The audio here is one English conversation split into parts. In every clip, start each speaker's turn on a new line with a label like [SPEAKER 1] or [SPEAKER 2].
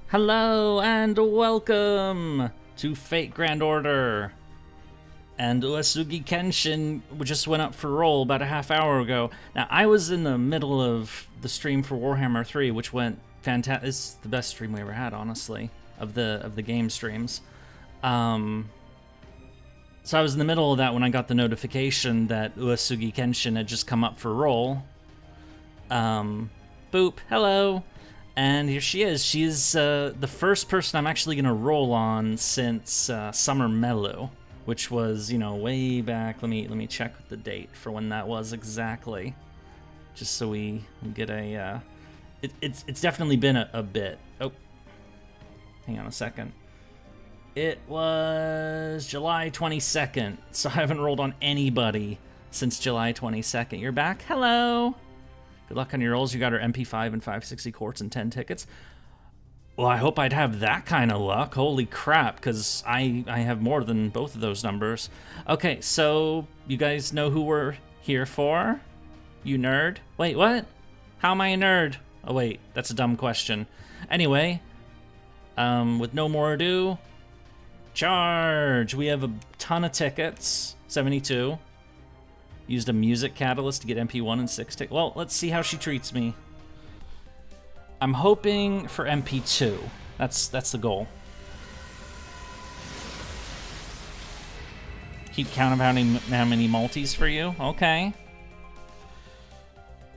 [SPEAKER 1] Hello and welcome to Fate Grand Order. And Uesugi Kenshin just went up for roll about a half hour ago. Now, I was in the middle of the stream for Warhammer 3, which went fantastic. It's the best stream we ever had, honestly, of the game streams. So I was in the middle of that when I got the notification that Uesugi Kenshin had just come up for roll. Boop, hello. And here she is. She's the first person I'm actually going to roll on since Summer Melu, which was, you know, way back. Let me check the date for when that was exactly, just so we get a. It's definitely been a bit. Oh, hang on a second. It was July 22nd, so I haven't rolled on anybody since July 22nd. You're back. Hello. Good luck on your rolls. You got her MP5 and 560 quartz and 10 tickets. Well, I hope I'd have that kind of luck. Holy crap, because I have more than both of those numbers. Okay, so you guys know who we're here for? You nerd? Wait, what? How am I a nerd? Oh, wait, that's a dumb question. Anyway, with no more ado, charge! We have a ton of tickets, 72. Used a music catalyst to get MP1 and 6 tickets. Well, let's see how she treats me. I'm hoping for MP2. That's the goal. Keep count of how many multis for you. Okay.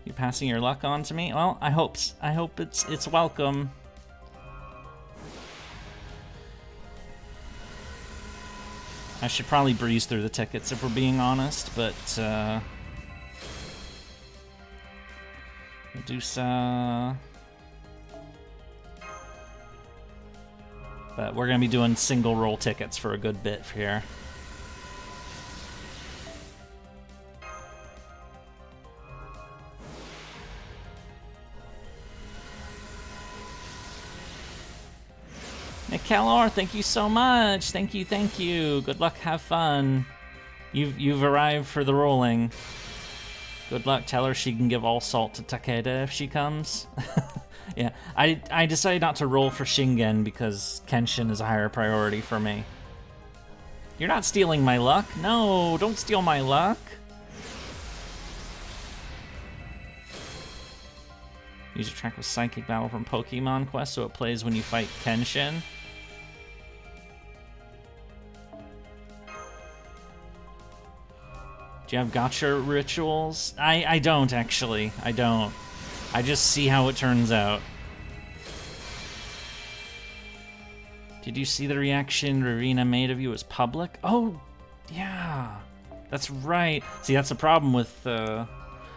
[SPEAKER 1] You passing your luck on to me? Well, I hope it's welcome. I should probably breeze through the tickets if we're being honest, but Medusa. But we're gonna be doing single roll tickets for a good bit here. Nick Calor, thank you so much. Thank you, thank you. Good luck, have fun. You've arrived for the rolling. Good luck. Tell her she can give all salt to Takeda if she comes. Yeah, I decided not to roll for Shingen because Kenshin is a higher priority for me. You're not stealing my luck. No, don't steal my luck. Use a track with Psychic Battle from Pokemon Quest so it plays when you fight Kenshin. Do you have gacha rituals? I don't, actually. I don't. I just see how it turns out. Did you see the reaction Rarina made of you as public? Oh, yeah. That's right. See, that's the problem with... So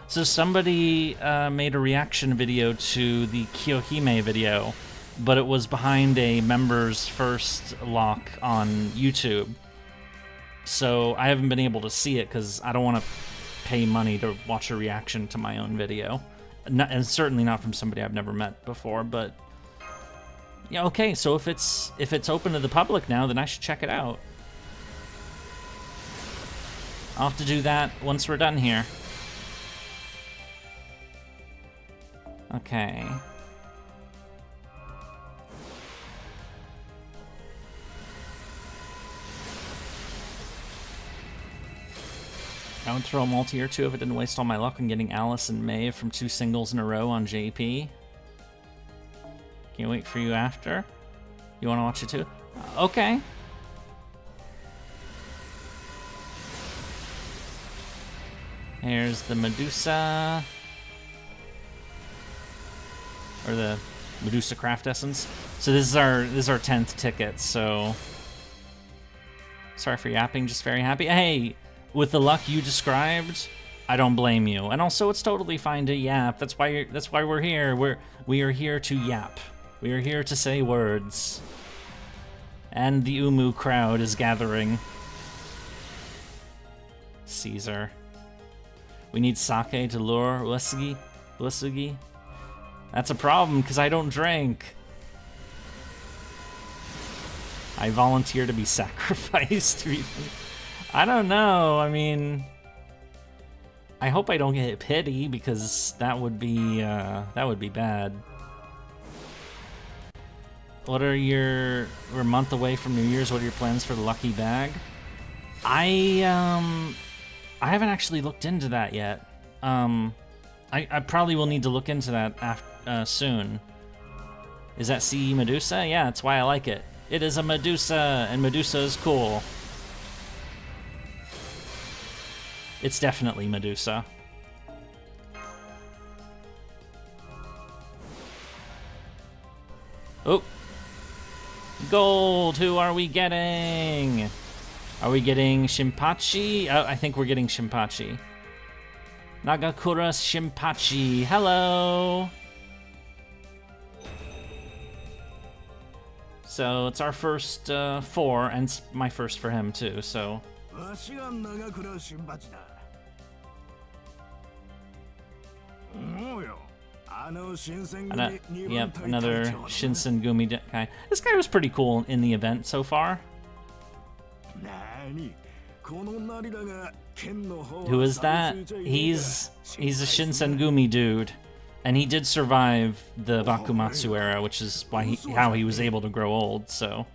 [SPEAKER 1] somebody made a reaction video to the Kiyohime video, but it was behind a member's first lock on YouTube. So I haven't been able to see it because I don't want to pay money to watch a reaction to my own video. And certainly not from somebody I've never met before, but... Yeah, okay, so if it's open to the public now, then I should check it out. I'll have to do that once we're done here. Okay. I would throw a multi or two if it didn't waste all my luck on getting Alice and Maeve from 2 singles in a row on JP. Can't wait for you after. You want to watch it too? Okay. Here's the Medusa. Or the Medusa Craft Essence. So this is our 10th ticket, so... Sorry for yapping, just very happy. Hey! With the luck you described, I don't blame you. And also, it's totally fine to yap. That's why we're here. We are here to yap. We are here to say words. And the Umu crowd is gathering. Caesar. We need sake to lure Uesugi. That's a problem, because I don't drink. I volunteer to be sacrificed. I don't know, I mean... I hope I don't get pity, because that would be bad. What are we're a month away from New Year's. What are your plans for the lucky bag? I haven't actually looked into that yet. I probably will need to look into that soon. Is that CE Medusa? Yeah, that's why I like it. It is a Medusa, and Medusa is cool. It's definitely Medusa. Oh. Gold! Who are we getting? Are we getting Shinpachi? Oh, I think we're getting Shinpachi. Nagakura Shinpachi. Hello! So it's our first 4, and it's my first for him too, so... Yep, another Shinsengumi guy. This guy was pretty cool in the event so far. Who is that? He's a Shinsengumi dude, and he did survive the Bakumatsu era, which is why how he was able to grow old. So.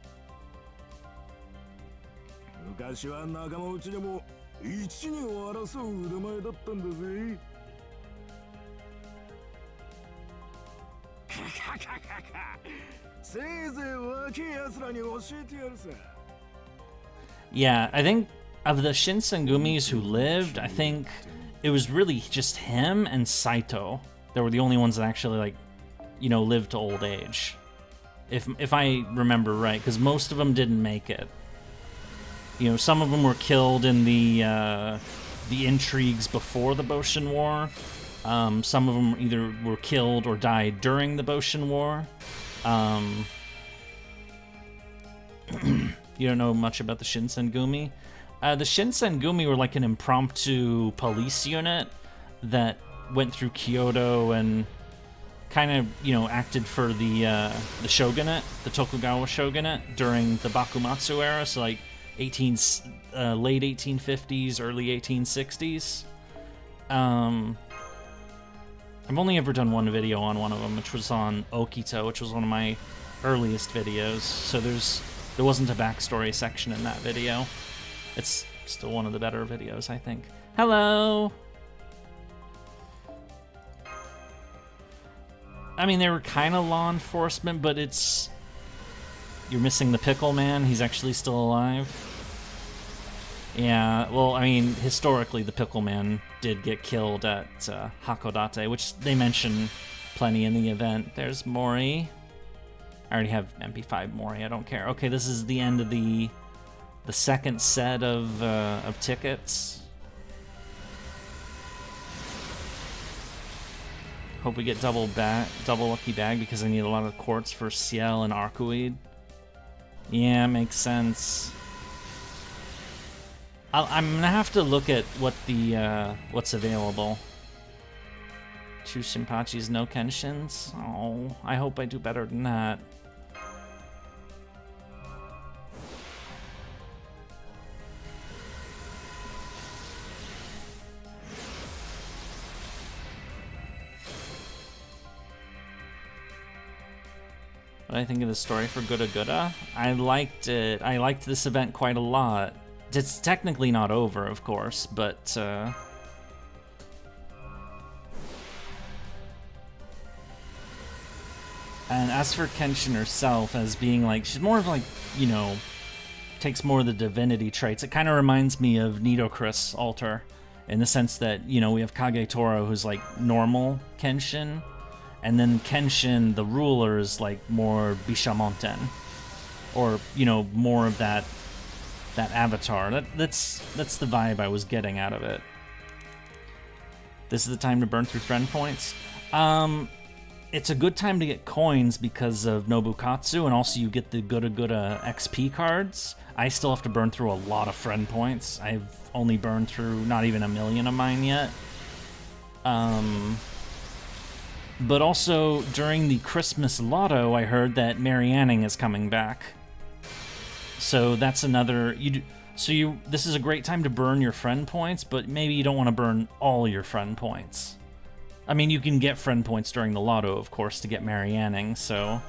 [SPEAKER 1] Yeah, I think of the Shinsengumis who lived, I think it was really just him and Saito that were the only ones that actually, like, you know, lived to old age. If I remember right, because most of them didn't make it. You know, some of them were killed in the intrigues before the Boshin War. Some of them either were killed or died during the Boshin War. You don't know much about the Shinsengumi? The Shinsengumi were like an impromptu police unit that went through Kyoto and kind of, you know, acted for the shogunate, the Tokugawa shogunate during the Bakumatsu era, so like late 1850s, early 1860s. I've only ever done one video on one of them, which was on Okito, which was one of my earliest videos, so there wasn't a backstory section in that video. It's still one of the better videos, I think. Hello! I mean, they were kind of law enforcement, but it's... You're missing the Pickle Man. He's actually still alive. Yeah, well, I mean, historically, the Pickle Man did get killed at Hakodate, which they mention plenty in the event. There's Mori. I already have MP5 Mori, I don't care. Okay, this is the end of the second set of tickets. Hope we get double lucky bag because I need a lot of quartz for Ciel and Arcueid. Yeah, makes sense. I'm gonna have to look at what what's available. 2 Shinpachis, no Kenshins. Oh, I hope I do better than that. What do I think of the story for Guda Guda? I liked it. I liked this event quite a lot. It's technically not over, of course, but and as for Kenshin herself, as being like, she's more of like, you know, takes more of the divinity traits. It kind of reminds me of Nidokris Altar, in the sense that, you know, we have Kagetoro, who's like normal Kenshin, and then Kenshin, the ruler, is like more Bishamonten, or, you know, more of that avatar. That's the vibe I was getting out of it. This is the time to burn through friend points. It's a good time to get coins because of Nobukatsu, and also you get the Guda Guda XP cards. I still have to burn through a lot of friend points. I've only burned through not even 1 million of mine yet. But also, during the Christmas Lotto, I heard that Marianning is coming back. So that's another... This is a great time to burn your friend points, but maybe you don't want to burn all your friend points. I mean, you can get friend points during the Lotto, of course, to get Marianning, so...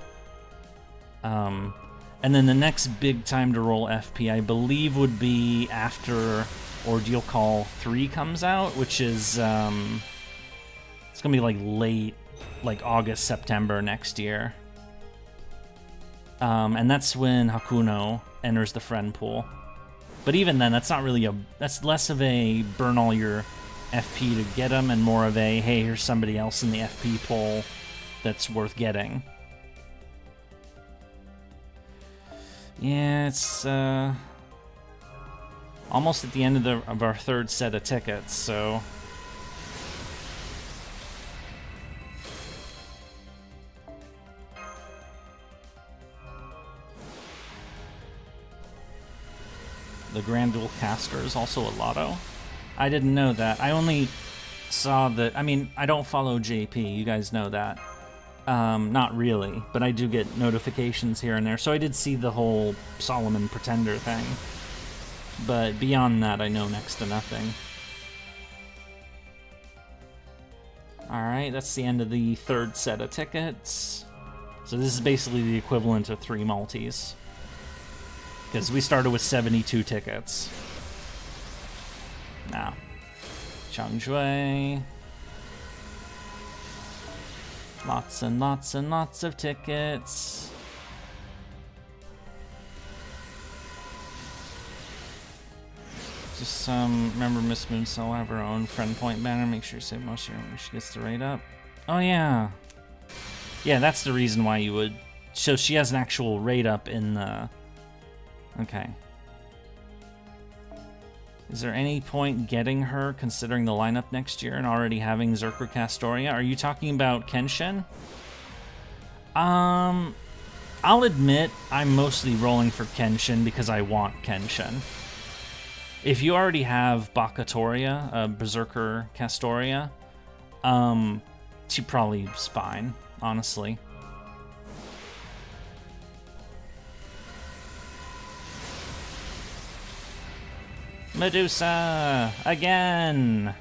[SPEAKER 1] And then the next big time to roll FP, I believe, would be after Ordeal Call 3 comes out, which is, it's gonna be like late, like August, September next year. And that's when Hakuno enters the friend pool. But even then, that's not really that's less of a burn all your FP to get them and more of a, hey, here's somebody else in the FP pool that's worth getting. Yeah, it's almost at the end of our third set of tickets, so the Grand Dual Caster is also a lotto. I didn't know that. I only saw that. I mean, I don't follow JP. You guys know that. Not really, but I do get notifications here and there. So I did see the whole Solomon Pretender thing. But beyond that, I know next to nothing. Alright, that's the end of the third set of tickets. So this is basically the equivalent of 3 multis. Because we started with 72 tickets. Now, Changjue. Lots and lots and lots of tickets. Just remember Miss Moonsell will have her own friend point banner. Make sure you save most of her when she gets the rate up. Oh yeah. Yeah, that's the reason why you would. So she has an actual rate up in the. Okay. Is there any point getting her considering the lineup next year and already having Zerker Castoria? Are you talking about Kenshin? I'll admit I'm mostly rolling for Kenshin because I want Kenshin. If you already have Bakatoria, Berserker Castoria, she probably is fine, honestly. Medusa! Again!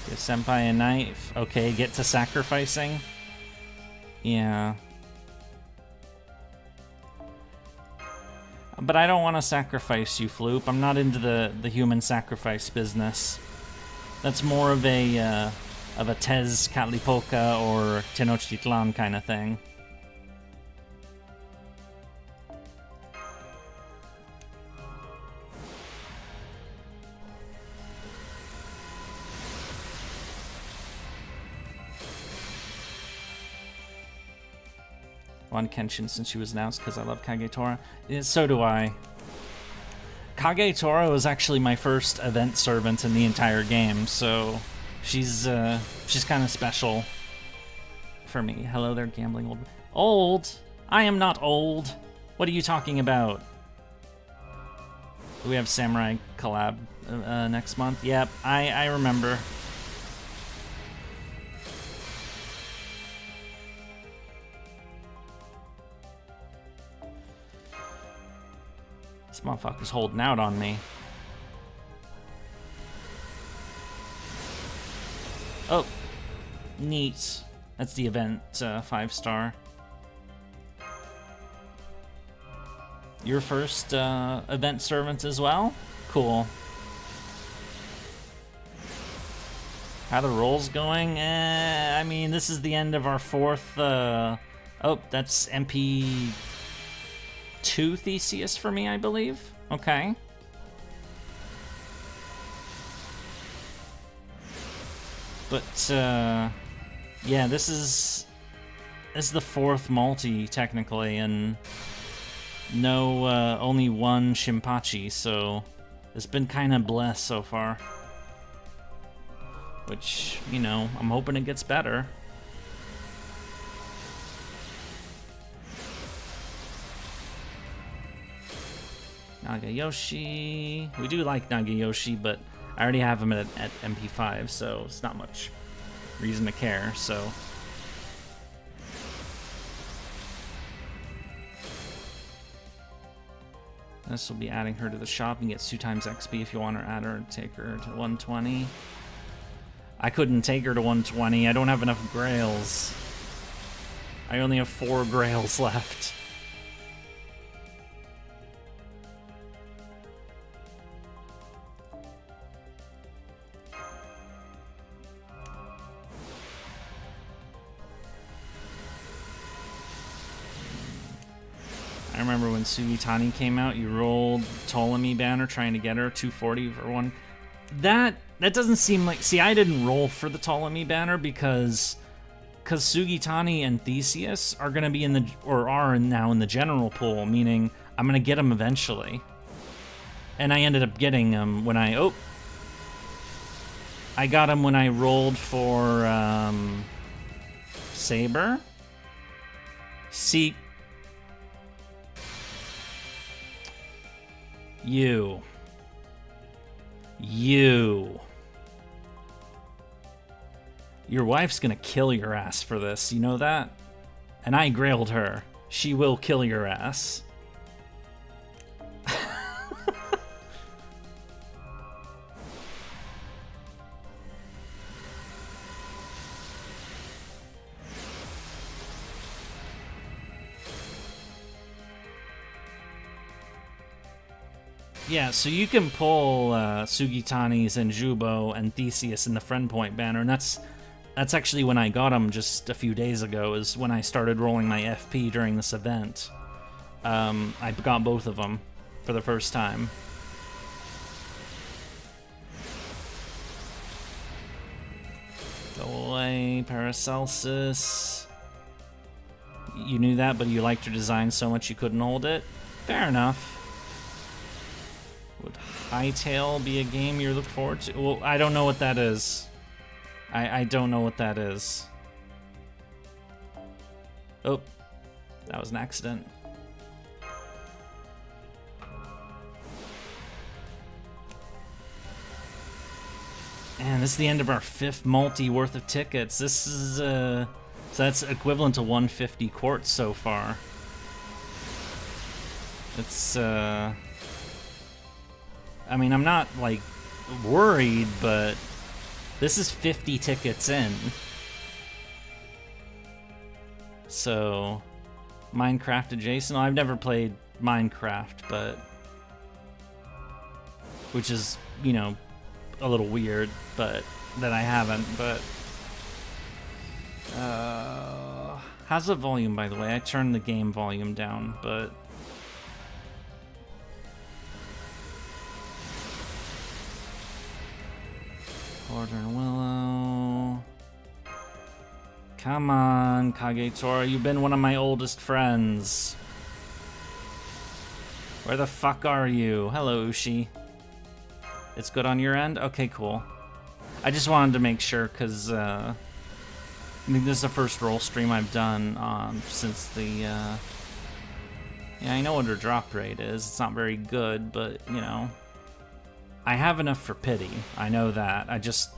[SPEAKER 1] Give Senpai a knife. Okay, get to sacrificing. Yeah. But I don't want to sacrifice you, Floop. I'm not into the human sacrifice business. That's more of a Tez Catlipoca or Tenochtitlan kind of thing. On Kenshin since she was announced because I love Kagetora. Yeah, so do I. Kagetora was actually my first event servant in the entire game, so she's kind of special for me. Hello there, gambling old. Old? I am not old. What are you talking about? We have Samurai collab next month. Yep, I remember. This motherfucker's holding out on me. Oh, neat. That's the event 5-star. Your first event servant as well? Cool. How the rolls going? I mean, this is the end of our fourth. Oh, that's MP 2 Theseus for me, I believe. Okay. But yeah, this is the fourth multi technically, and no only one Shinpachi, so it's been kind of blessed so far. Which, you know, I'm hoping it gets better. Nagayoshi. We do like Nagayoshi, but I already have him at MP5, so it's not much reason to care, so. This will be adding her to the shop and gets 2 times XP if you want to add her, take her to 120. I couldn't take her to 120. I don't have enough grails. I only have 4 grails left. I remember when Sugitani came out, you rolled Ptolemy banner trying to get her 240 for one. That doesn't seem like... See, I didn't roll for the Ptolemy banner because Sugitani and Theseus are going to be in the... or are now in the general pool, meaning I'm going to get them eventually. And I ended up getting them when I... Oh! I got them when I rolled for... Saber? See... You. Your wife's gonna kill your ass for this, you know that? And I grailed her. She will kill your ass. Yeah, so you can pull Sugitani's and Jubo and Theseus in the friend point banner, and that's actually when I got them just a few days ago, is when I started rolling my FP during this event. I got both of them for the first time. Go away, Paracelsus. You knew that, but you liked your design so much you couldn't hold it? Fair enough. Would Hightail be a game you look forward to? Well, I don't know what that is. I don't know what that is. Oh, that was an accident. And this is the end of our 5th multi worth of tickets. This is so that's equivalent to 150 quartz so far. It's I mean, I'm not, like, worried, but this is 50 tickets in. So, Minecraft adjacent. I've never played Minecraft, but... which is, you know, a little weird, but... that I haven't, but... how's the volume, by the way? I turned the game volume down, but... Northern Willow. Come on, Kagetora, you've been one of my oldest friends. Where the fuck are you? Hello, Ushi. It's good on your end? Okay, cool. I just wanted to make sure, because, I think this is the first roll stream I've done, since the, Yeah, I know what her drop rate is. It's not very good, but, you know... I have enough for pity. I know that. I just...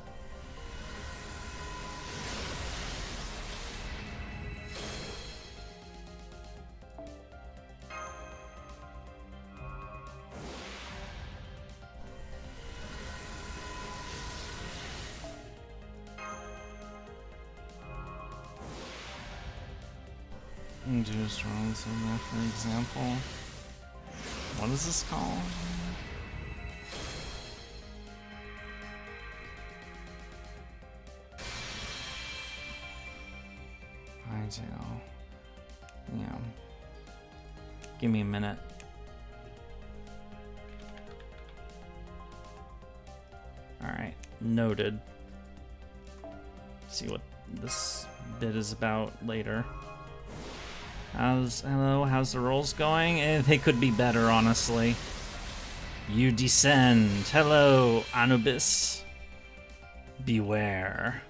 [SPEAKER 1] do strong signal, for example. What is this called? Yeah. Give me a minute. Alright, noted. See what this bit is about later. How's the rolls going? They could be better, honestly. You descend. Hello, Anubis. Beware.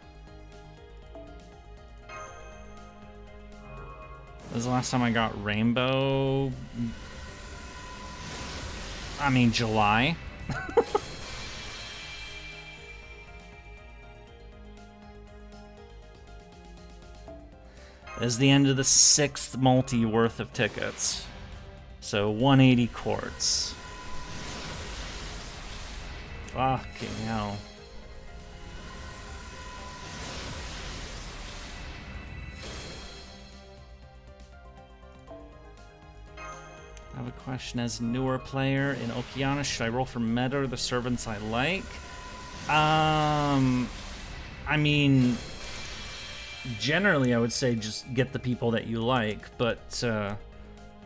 [SPEAKER 1] This is the last time I got Rainbow. I mean, July. This is the end of the 6th multi worth of tickets. So 180 quartz. Fucking hell. I have a question. As a newer player in Okeanos, should I roll for meta or the servants I like? I mean, generally I would say just get the people that you like, but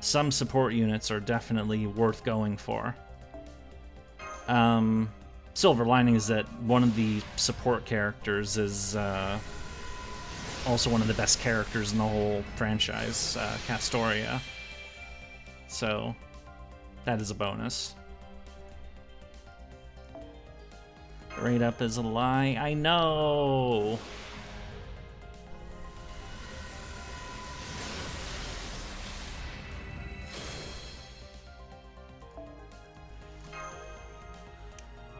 [SPEAKER 1] some support units are definitely worth going for. Silver lining is that one of the support characters is also one of the best characters in the whole franchise, Castoria. So that is a bonus. Grade up is a lie. I know.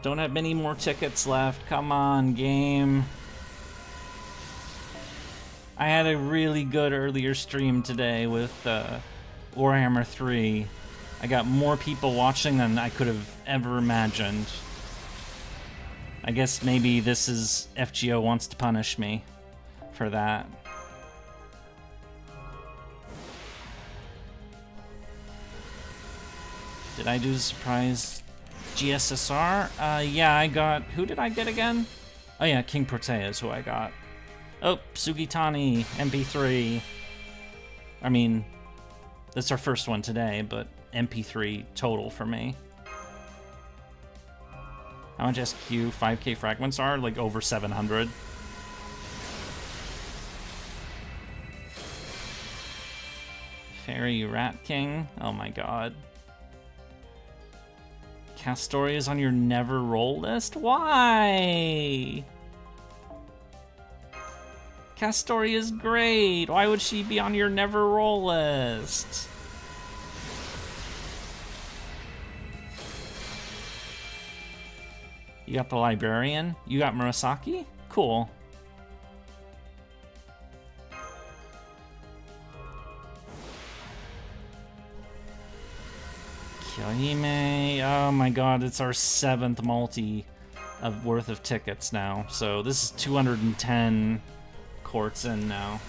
[SPEAKER 1] Don't have many more tickets left. Come on, game. I had a really good earlier stream today with Warhammer 3. I got more people watching than I could have ever imagined. I guess maybe this is FGO wants to punish me for that. Did I do the surprise GSSR? Yeah, I got... Who did I get again? Oh yeah, King Protea is who I got. Oh, Sugitani, MP3. I mean, that's our first one today, but MP3 total for me. How much SQ 5k fragments are? Like over 700. Fairy Rat King? Oh my god. Castoria is on your never roll list? Why? Castoria is great. Why would she be on your never roll list? You got the librarian? You got Murasaki? Cool. Kyohime. Oh my god, it's our 7th multi of worth of tickets now. So this is 210 quartz in now.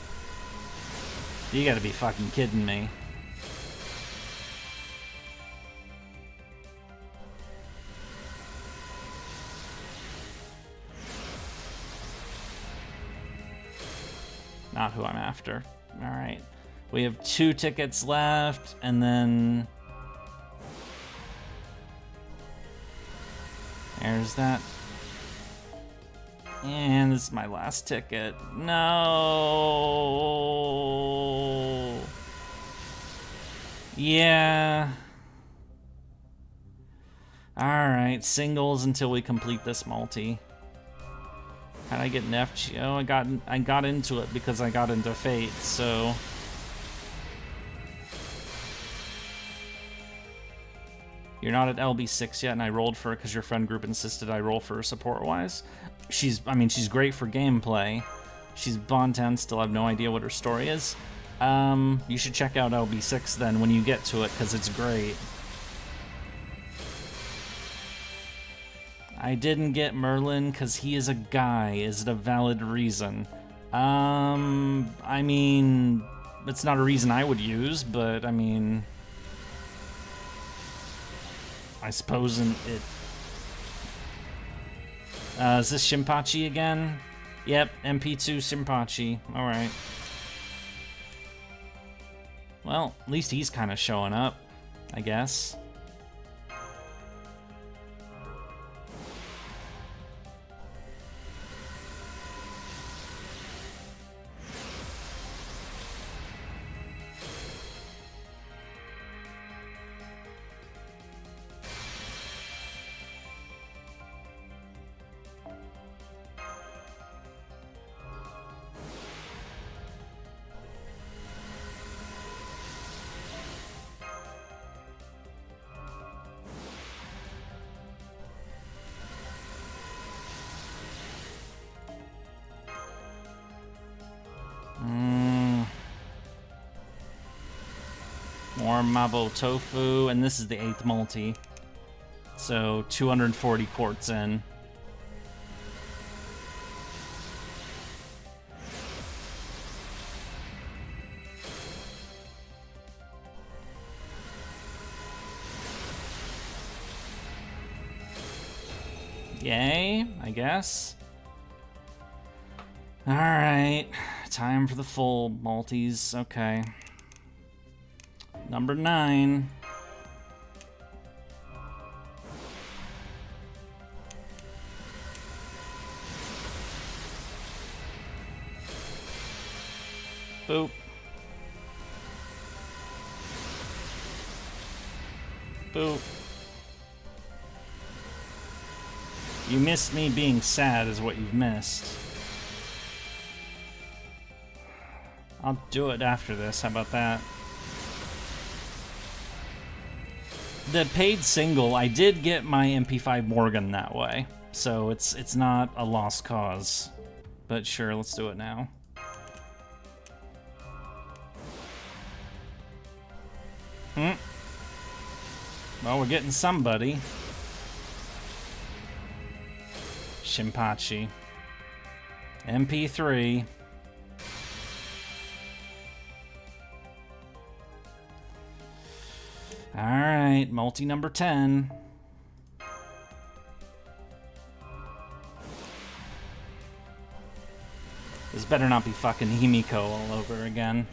[SPEAKER 1] You gotta be fucking kidding me. Not who I'm after. Alright. We have 2 tickets left, and then... There's that. And this is my last ticket. No. Yeah. Alright, singles until we complete this multi. How'd I get an FGO? I got into it because I got into Fate, so... You're not at LB6 yet, and I rolled for it because your friend group insisted I roll for her support-wise. She's great for gameplay. She's Bond 10, still have no idea what her story is. You should check out LB6 then when you get to it, because it's great. I didn't get Merlin because he is a guy. Is it a valid reason? I mean, it's not a reason I would use, but I mean... I suppose it... is this Shinpachi again? Yep, MP2 Shinpachi. Alright. Well, at least he's kind of showing up, I guess. More Mabo Tofu, and this is the 8th multi. So 240 quartz in. Yay, I guess. Alright, time for the full multis. Okay. Number 9. Boop. Boop. You missed me being sad is what you've missed. I'll do it after this, how about that? The paid single, I did get my MP5 Morgan that way, so it's not a lost cause. But sure, let's do it now. Well, we're getting somebody. Shinpachi. MP3. Alright, multi number 10. This better not be fucking Himiko all over again.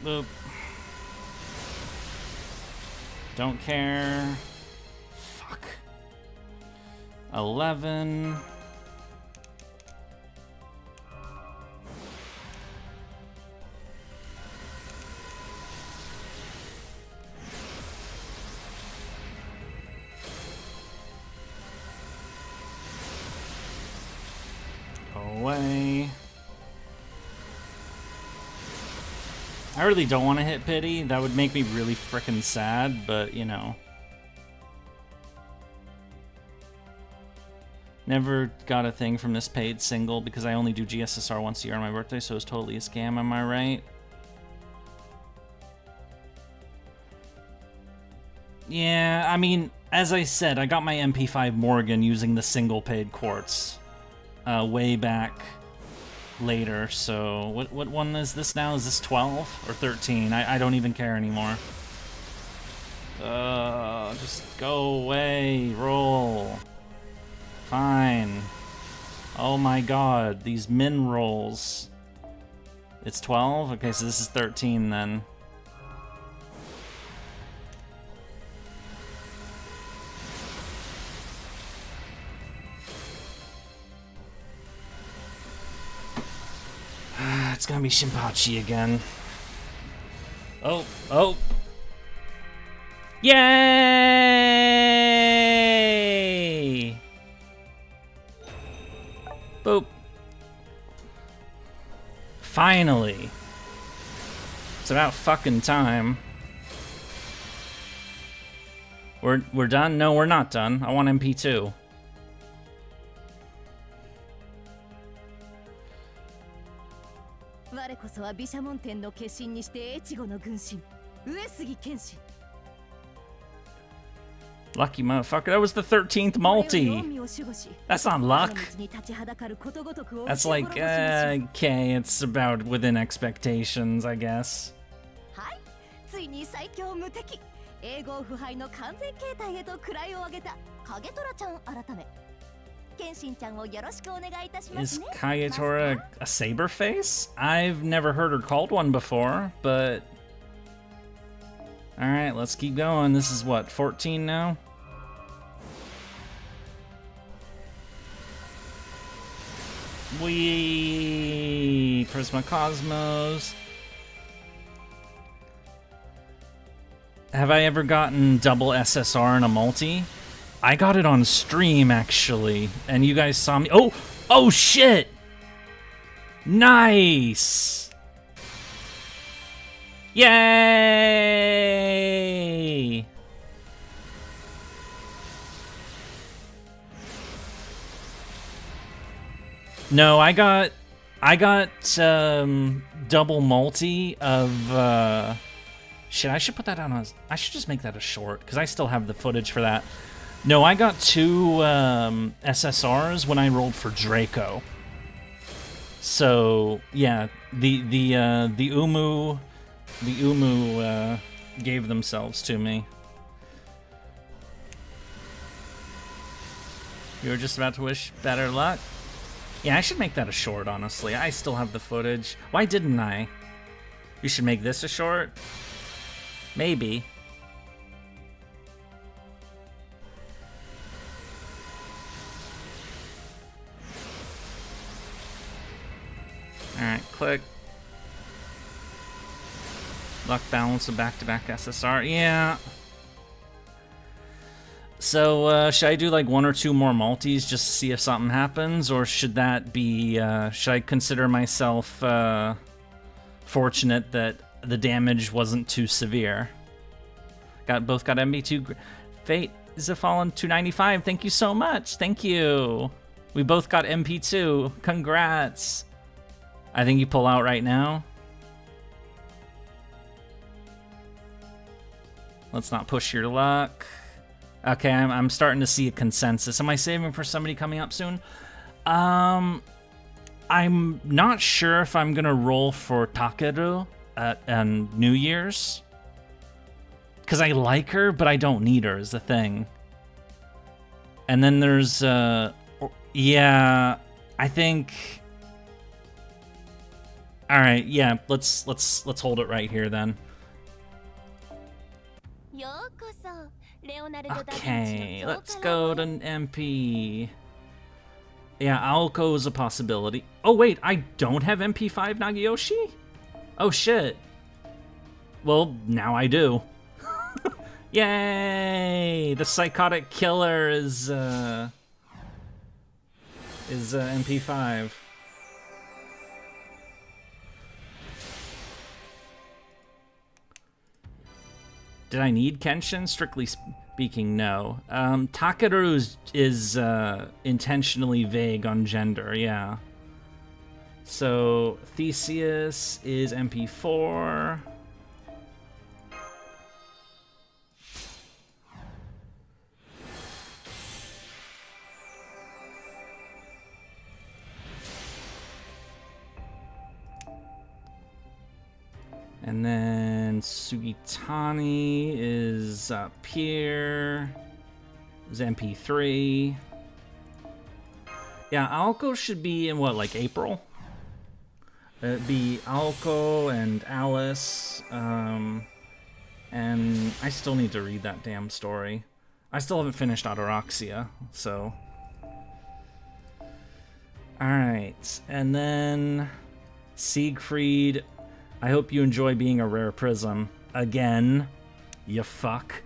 [SPEAKER 1] Boop. Don't care. Fuck. 11. Go away. I really don't want to hit pity. That would make me really frickin' sad, but you know. Never got a thing from this paid single because I only do GSSR once a year on my birthday, so it's totally a scam, am I right? Yeah, I mean, as I said, I got my MP5 Morgan using the single paid quartz way back later, so what one is this now? Is this 12 or 13? I don't even care anymore. Just go away, roll. Fine. Oh my god, these min rolls. It's 12? Okay, so this is 13 then. It's gonna be Shinpachi again. Oh. Yay! Boop. Finally. It's about fucking time. We're done? No, we're not done. I want MP2. Lucky motherfucker, that was the 13th multi. That's not luck. That's like, okay, it's about within expectations, I guess. Is Kagetora a saber face? I've never heard her called one before, but... Alright, let's keep going. This is what, 14 now? Wee! Prisma Cosmos. Have I ever gotten double SSR in a multi? I got it on stream, actually, and you guys saw me. Oh shit! Nice! Yay! No, I got double multi of shit. I should put that on as, I should just make that a short because I still have the footage for that. No, I got 2 SSRs when I rolled for Draco. So yeah, the Umu gave themselves to me. You were just about to wish better luck. Yeah, I should make that a short, honestly. I still have the footage. Why didn't I? You should make this a short? Maybe. Alright, click. Luck balance of back-to-back SSR. Yeah. So, should I do like 1 or 2 more multis just to see if something happens? Or should that be, should I consider myself fortunate that the damage wasn't too severe? Both got MB2. Fate is a fallen 295. Thank you so much. Thank you. We both got MP2. Congrats. I think you pull out right now. Let's not push your luck. Okay, I'm starting to see a consensus. Am I saving for somebody coming up soon? I'm not sure if I'm gonna roll for Takeru at New Year's. Because I like her, but I don't need her is the thing. And then there's, yeah, I think... Alright, yeah, let's hold it right here then. Okay, let's go to an MP. Yeah, Aoko is a possibility. Oh wait, I don't have MP5 Nagiyoshi? Oh shit. Well, now I do. Yay! The psychotic killer is MP5. Did I need Kenshin? Strictly speaking, no. Takeru is intentionally vague on gender, yeah. So, Theseus is MP4. And then Sugitani is up here. Is MP3. Yeah, Aoko should be in what, like April? It'd be Aoko and Alice. And I still need to read that damn story. I still haven't finished Ataraxia, so. Alright, and then Siegfried. I hope you enjoy being a rare prism. Again. You fuck.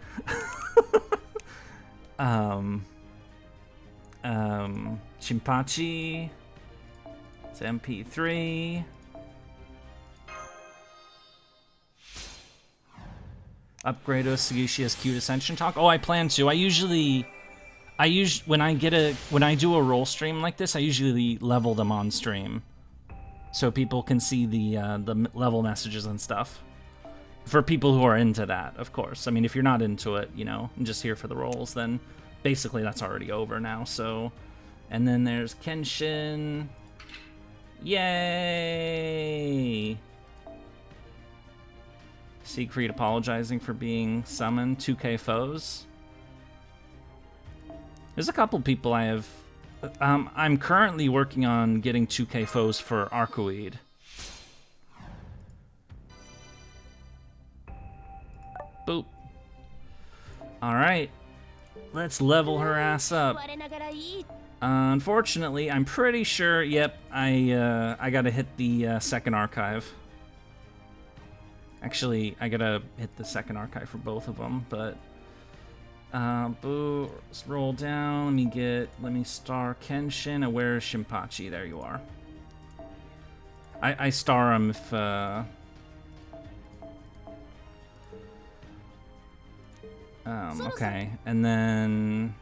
[SPEAKER 1] Shinpachi. It's MP3. Upgrade Uesugi as cute Ascension talk. Oh, I plan to. When I do a roll stream like this, I usually level them on stream, so people can see the level messages and stuff. For people who are into that, of course. I mean, if you're not into it, you know, and just here for the rolls, then basically that's already over now. So, and then there's Kenshin. Yay! Siegfried apologizing for being summoned. 2K foes. There's a couple people I have. I'm currently working on getting 2K foes for Arcoid. Boop. Alright. Let's level her ass up. Unfortunately, I'm pretty sure, yep, I gotta hit the second archive. Actually, I gotta hit the second archive for both of them, but... boo, let's roll down, let me star Kenshin, and where's Shinpachi? There you are. I star him if, okay, and then...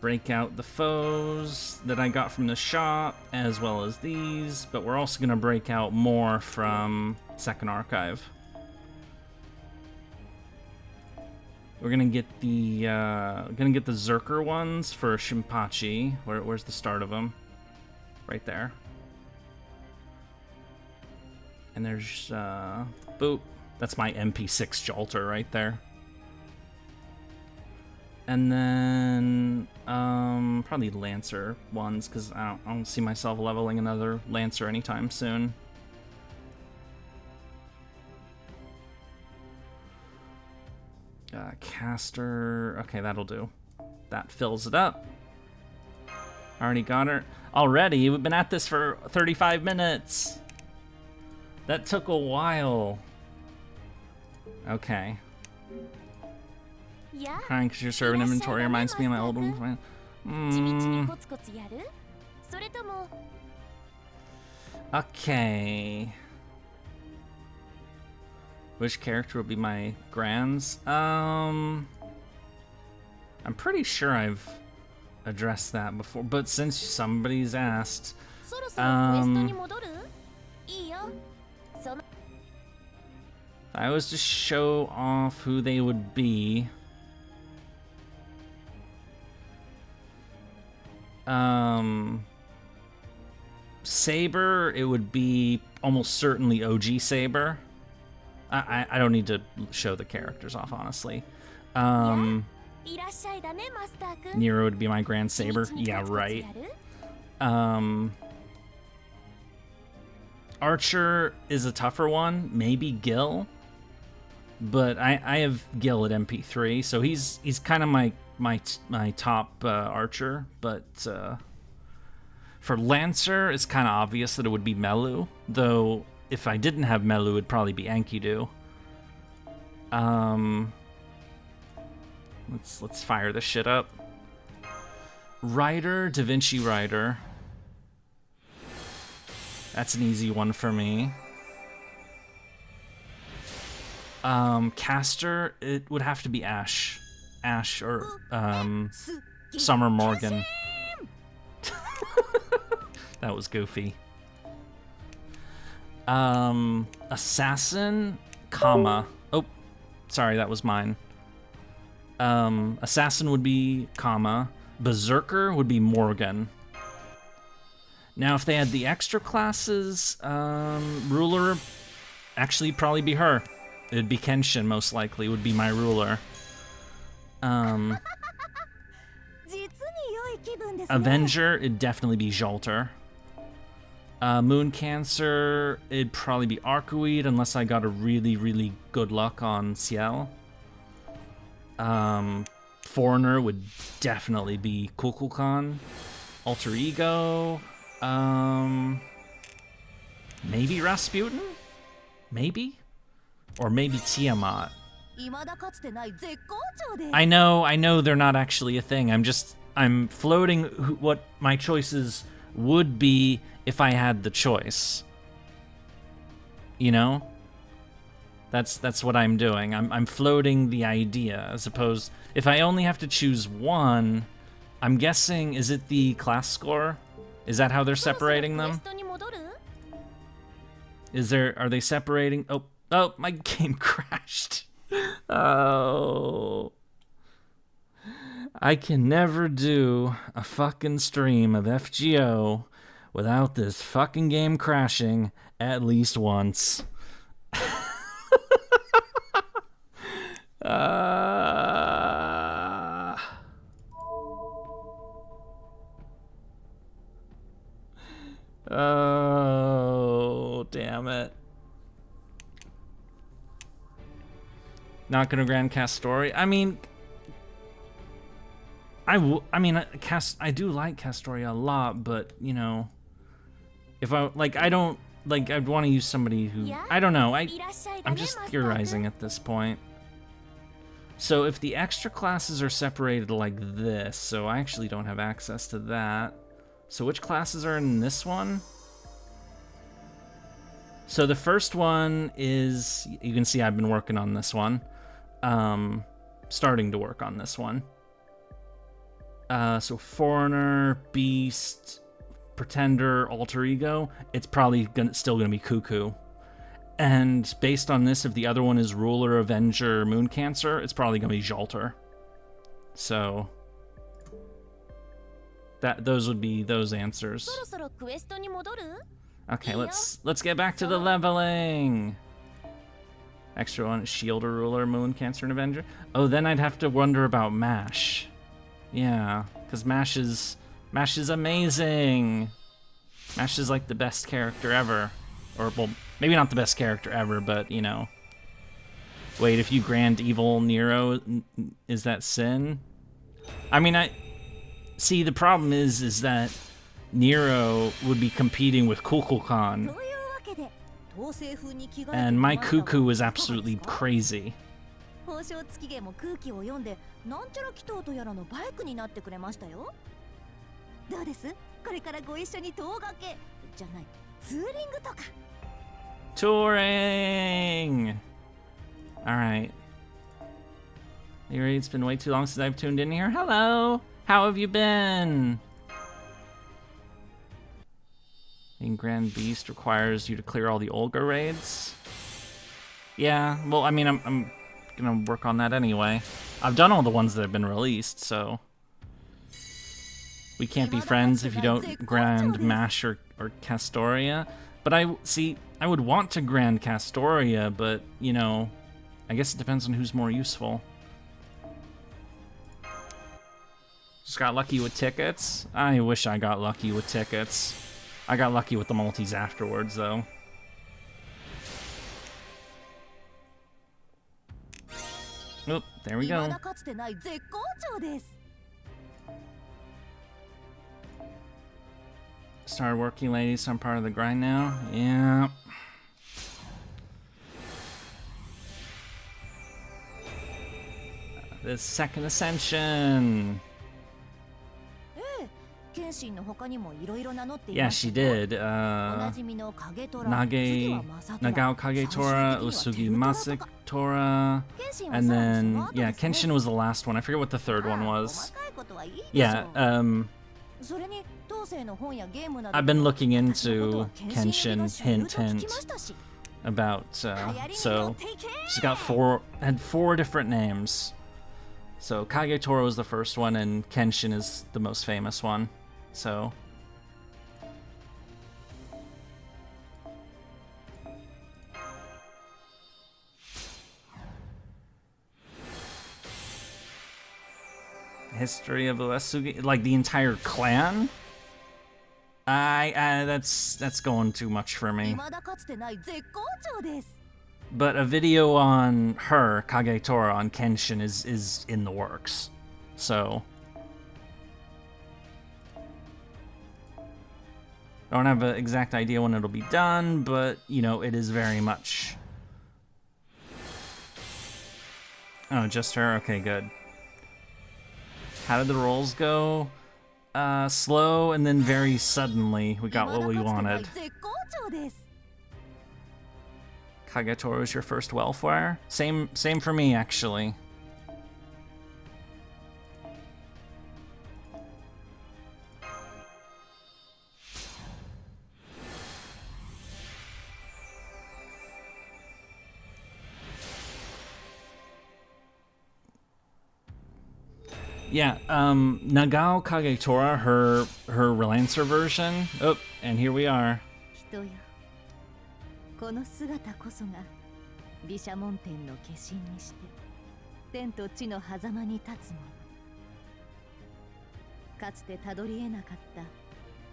[SPEAKER 1] break out the foes that I got from the shop, as well as these, but we're also gonna break out more from Second Archive. We're gonna get the Zerker ones for Shinpachi. Where's the start of them? Right there. And there's boop. That's my MP6 Jolter right there. And then probably Lancer ones, because I don't see myself leveling another Lancer anytime soon. Caster, okay, that'll do. That fills it up. Already got her. Already, we've been at this for 35 minutes. That took a while. Okay. Crying because your servant inventory reminds me of my old one. Okay. Which character will be my grands? I'm pretty sure I've addressed that before, but since somebody's asked, I was to show off who they would be. Saber, it would be almost certainly OG Saber. I don't need to show the characters off, honestly. Nero would be my Grand Saber. Yeah, right. Archer is a tougher one. Maybe Gil. But I have Gil at MP3, so he's kind of my top archer. But for Lancer, it's kind of obvious that it would be Melu, though if I didn't have Melu, it'd probably be Enkidu. Let's fire this shit up. Rider, Da Vinci Rider. That's an easy one for me. Caster, it would have to be Ash. Ash or Summer Morgan. That was goofy. Assassin, comma. Oh, sorry, that was mine. Assassin would be comma. Berserker would be Morgan. Now, if they had the extra classes, ruler, actually probably be her. It'd be Kenshin, most likely, would be my ruler. Avenger, it'd definitely be Jolter. Moon Cancer, it'd probably be Arcueid, unless I got a really, really good luck on Ciel. Foreigner would definitely be Kukulkan. Alter Ego, maybe Rasputin? Maybe? Or maybe Tiamat. I know they're not actually a thing. I'm floating what my choices would be if I had the choice. You know? That's what I'm doing. I'm floating the idea, as opposed, if I only have to choose one, I'm guessing, is it the class score? Is that how they're separating them? Are they separating? Oh, my game crashed. Oh. I can never do a fucking stream of FGO without this fucking game crashing at least once. Oh, damn it. Not gonna grand cast story. I mean, I do like Castoria a lot, but you know, if I'd want to use somebody who, I don't know. I'm just theorizing at this point. So if the extra classes are separated like this, so I actually don't have access to that. So which classes are in this one? So the first one is, you can see I've been working on this one. Starting to work on this one. So Foreigner, Beast, Pretender, Alter Ego, it's probably still gonna be Cuckoo. And based on this, if the other one is Ruler, Avenger, Moon Cancer, it's probably gonna be Jalter. So those would be those answers. Okay, let's get back to the leveling. Extra one, Shield or Ruler, Moon Cancer, and Avenger. Oh, then I'd have to wonder about Mash. Yeah, because Mash is amazing. Mash is like the best character ever. Or, well, maybe not the best character ever, but, you know. Wait, if you Grand Evil Nero, is that sin? I mean, see, the problem is that Nero would be competing with Kukulkan. And my Cuckoo is absolutely crazy. Touring! Alright. Yurie, it's been way too long since I've tuned in here. Hello! How have you been? Being Grand Beast requires you to clear all the Olga raids. Yeah, well, I mean, I'm gonna work on that anyway. I've done all the ones that have been released, so... We can't be friends if you don't Grand Mash or Castoria. But I would want to Grand Castoria, but, you know, I guess it depends on who's more useful. Just got lucky with tickets? I wish I got lucky with tickets. I got lucky with the multis afterwards, though. Oop, there we go. Started working, ladies, so I'm part of the grind now. Yeah. The second ascension. Yeah, she did. Nagao Kagetora, Uesugi Masatora, and then, yeah, Kenshin was the last one. I forget what the third one was. Yeah, I've been looking into Kenshin, hint, about, so she's got had four different names. So Kagetora was the first one, and Kenshin is the most famous one. So history of Uesugi, like the entire clan. That's going too much for me. But a video on her, Kagetora, on Kenshin is in the works. So don't have an exact idea when it'll be done, but you know, it is very much. Oh, just her? Okay, good. How did the rolls go? Slow and then very suddenly we got what we wanted. Kagetora was your first welfare? Same for me, actually. Yeah, Nagao Kagetora, her Relancer version. Oh, and here we are. この姿こそが毘沙門天の化身にして天と地の狭間に立つもの。かつてたどり得なかっ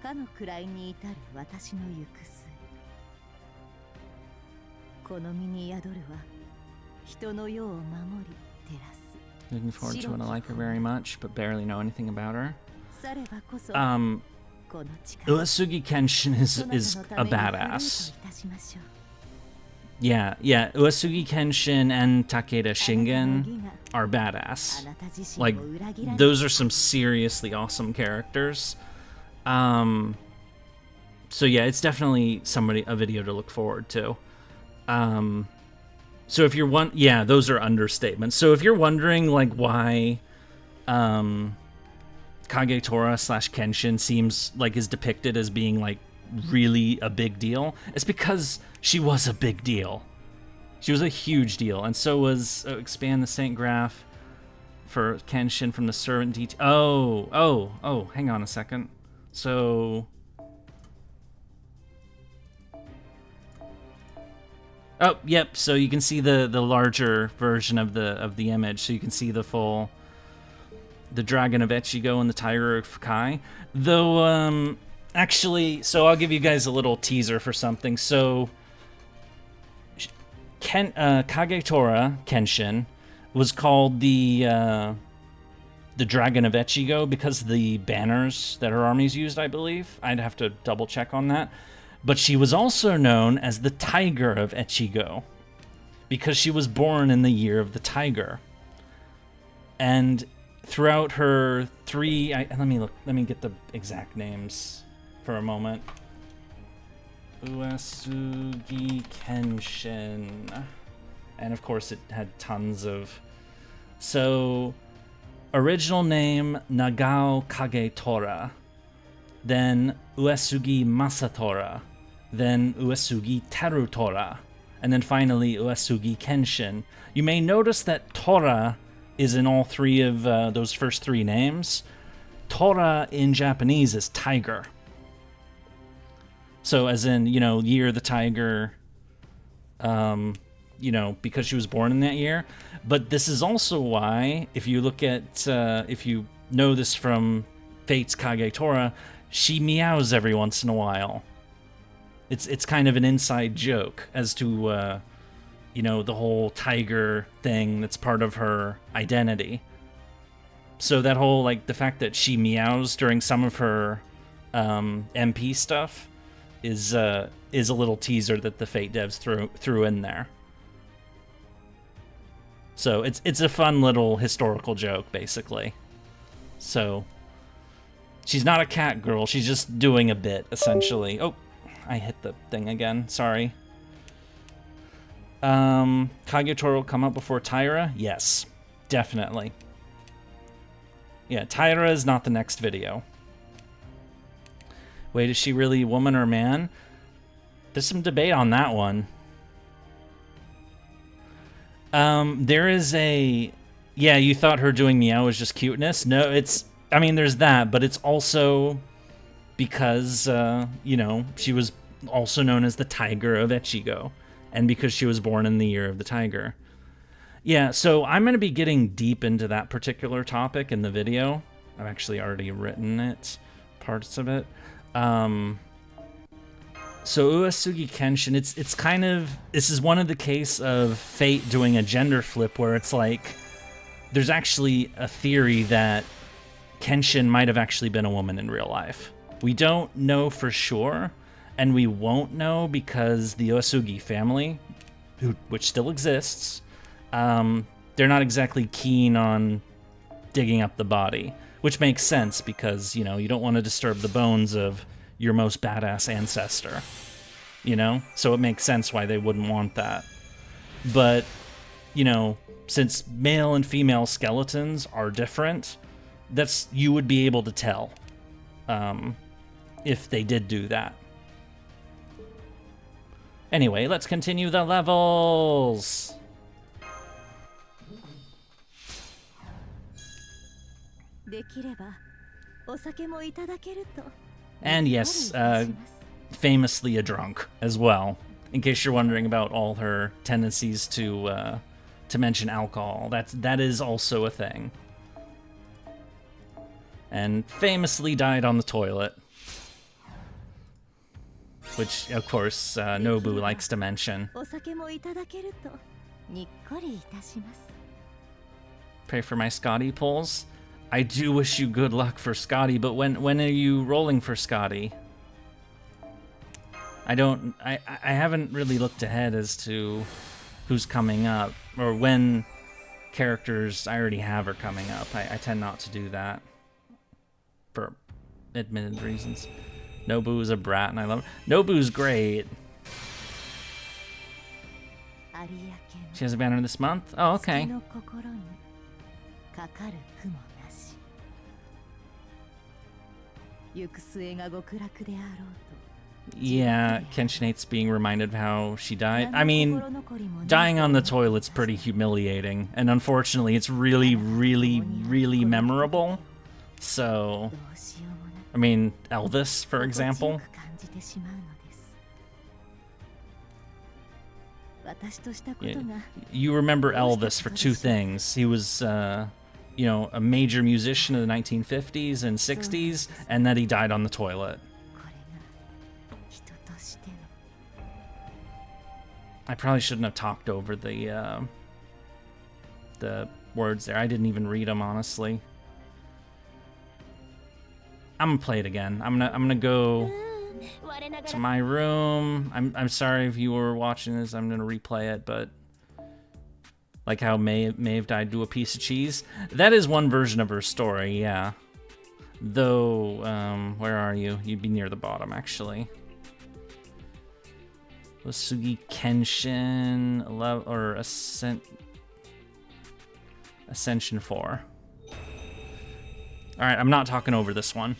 [SPEAKER 1] たかの位に至る私の行く末。この身に宿るは人の世を守り照らす。Looking forward to it. I like her very much, but barely know anything about her. Uesugi Kenshin is a badass. Yeah, Uesugi Kenshin and Takeda Shingen are badass. Like, those are some seriously awesome characters. So yeah, it's definitely a video to look forward to. So if you're yeah, those are understatements. So if you're wondering like why Kagetora / Kenshin seems like is depicted as being like really a big deal, it's because she was a big deal. She was a huge deal, and so was expand the Saint Graph for Kenshin from the servant detail. Oh, hang on a second. So, oh, yep. So you can see the larger version of the image. So you can see the dragon of Echigo and the tiger of Kai. Though, actually, so I'll give you guys a little teaser for something. So, Kagetora Kenshin was called the Dragon of Echigo because of the banners that her armies used, I believe. I'd have to double check on that. But she was also known as the Tiger of Echigo because she was born in the year of the tiger. And throughout her three, let me get the exact names for a moment. Uesugi Kenshin. And of course it had tons of... So, original name, Nagao Kagetora. Then Uesugi Masatora. Then Uesugi Terutora. And then finally Uesugi Kenshin. You may notice that Tora is in all three of those first three names. Tora in Japanese is tiger. So as in, year of the tiger, because she was born in that year. But this is also why, if you look at, if you know this from Fate's Kagetora, she meows every once in a while. It's kind of an inside joke as to, the whole tiger thing that's part of her identity. So that whole, the fact that she meows during some of her MP stuff is a little teaser that the Fate devs threw in there. So it's a fun little historical joke, basically. So she's not a cat girl, she's just doing a bit, essentially. Oh, I hit the thing again, sorry. Kagetora will come up before Tyra? Yes, definitely. Yeah, Tyra is not the next video. Wait, is she really woman or man? There's some debate on that one. There is a... Yeah, you thought her doing meow was just cuteness? No, there's that, but it's also because, she was also known as the Tiger of Echigo, and because she was born in the year of the tiger. Yeah, so I'm going to be getting deep into that particular topic in the video. I've actually already written it, parts of it. So Uesugi Kenshin, it's kind of, this is one of the case of Fate doing a gender flip where it's like, there's actually a theory that Kenshin might have actually been a woman in real life. We don't know for sure, and we won't know because the Uesugi family, which still exists, they're not exactly keen on digging up the body, which makes sense because, you don't want to disturb the bones of your most badass ancestor, So it makes sense why they wouldn't want that. But, since male and female skeletons are different, you would be able to tell if they did do that. Anyway, let's continue the levels. And yes, famously a drunk as well, in case you're wondering about all her tendencies to mention alcohol. That is also a thing. And famously died on the toilet. Which, of course, Nobu likes to mention. Pray for my Scotty pulls. I do wish you good luck for Scotty, but when are you rolling for Scotty? I haven't really looked ahead as to who's coming up, or when characters I already have are coming up. I tend not to do that for admitted reasons. Nobu's a brat and I love her. Nobu's great. She has a banner this month? Oh, okay. Yeah, Kenshin hates being reminded of how she died. I mean, dying on the toilet's pretty humiliating, and unfortunately it's really, really, really memorable. So, I mean, Elvis, for example. Yeah, you remember Elvis for two things. He was, you know, a major musician of the 1950s and 60s, and that he died on the toilet. I probably shouldn't have talked over the words there. I didn't even read them, honestly. I'm gonna play it again. I'm gonna go to my room. I'm sorry if you were watching this. I'm gonna replay it, but like how Maeve died to a piece of cheese. That is one version of her story, yeah. Though, where are you? You'd be near the bottom, actually. Uesugi Kenshin 11, or Ascension 4. Alright, I'm not talking over this one.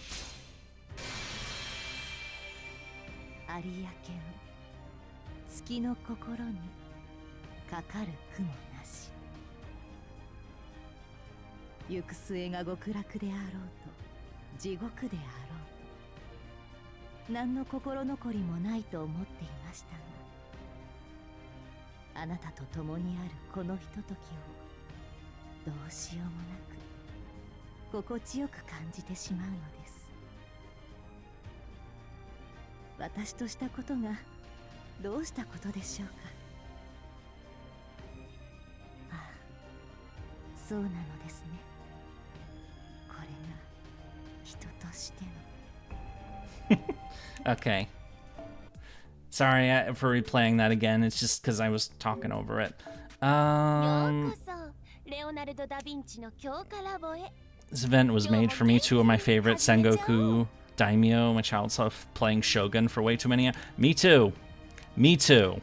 [SPEAKER 1] Okay. Sorry for replaying that again. It's just because I was talking over it. This event was made for me. Two of my favorite Sengoku Daimyo, my child self playing Shogun for way too many. Me too. Me too.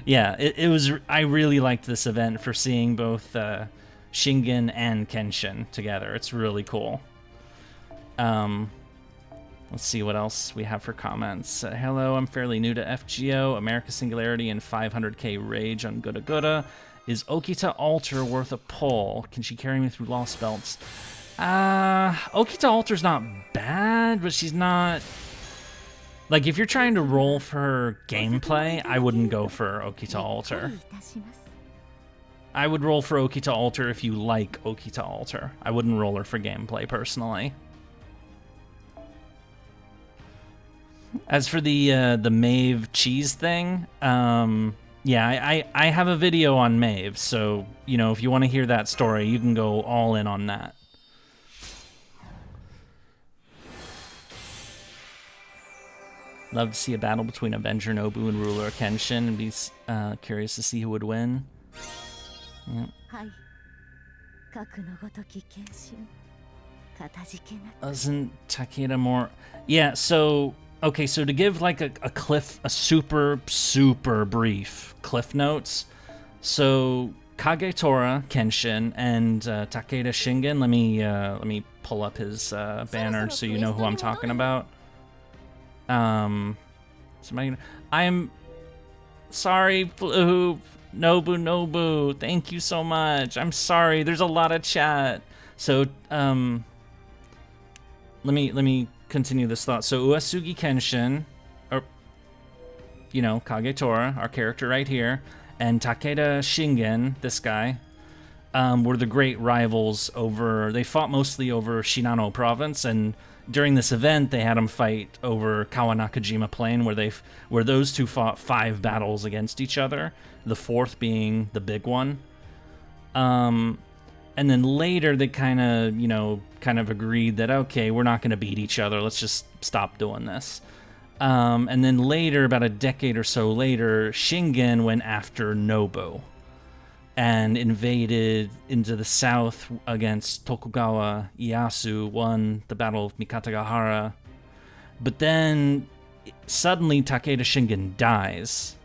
[SPEAKER 1] Yeah, it was. I really liked this event for seeing both Shingen and Kenshin together. It's really cool. Let's see what else we have for comments. Hello, I'm fairly new to FGO. America Singularity and 500k Rage on Gura Gura. Is Okita Alter worth a pull? Can she carry me through Lost Belts? Okita Alter's not bad, but she's not... Like, if you're trying to roll for her gameplay, I wouldn't go for Okita Alter. I would roll for Okita Alter if you like Okita Alter. I wouldn't roll her for gameplay, personally. As for the Maeve cheese thing, yeah, I have a video on Maeve, so, you know, if you want to hear that story, you can go all in on that. Love to see a battle between Avenger Nobu and Ruler Kenshin, and be curious to see who would win. Yep. Wasn't Takeda more... Yeah, so... Okay, so to give like a super brief cliff notes. So Kagetora Kenshin and Takeda Shingen. Let me pull up his banner so you know who I'm talking about. I'm sorry, Nobu. Thank you so much. I'm sorry. There's a lot of chat. So let me continue this thought. So Uesugi Kenshin, or, you know, Kagetora, our character right here, and Takeda Shingen, this guy, were the great rivals over... They fought mostly over Shinano province, and during this event, they had them fight over Kawanakajima Plain, where those two fought 5 battles against each other, the 4th being the big one. And then later they kind of agreed that, okay, we're not going to beat each other. Let's just stop doing this. And then later, about a decade or so later, Shingen went after Nobu and invaded into the south against Tokugawa Ieyasu, won the Battle of Mikatagahara. But then suddenly Takeda Shingen dies.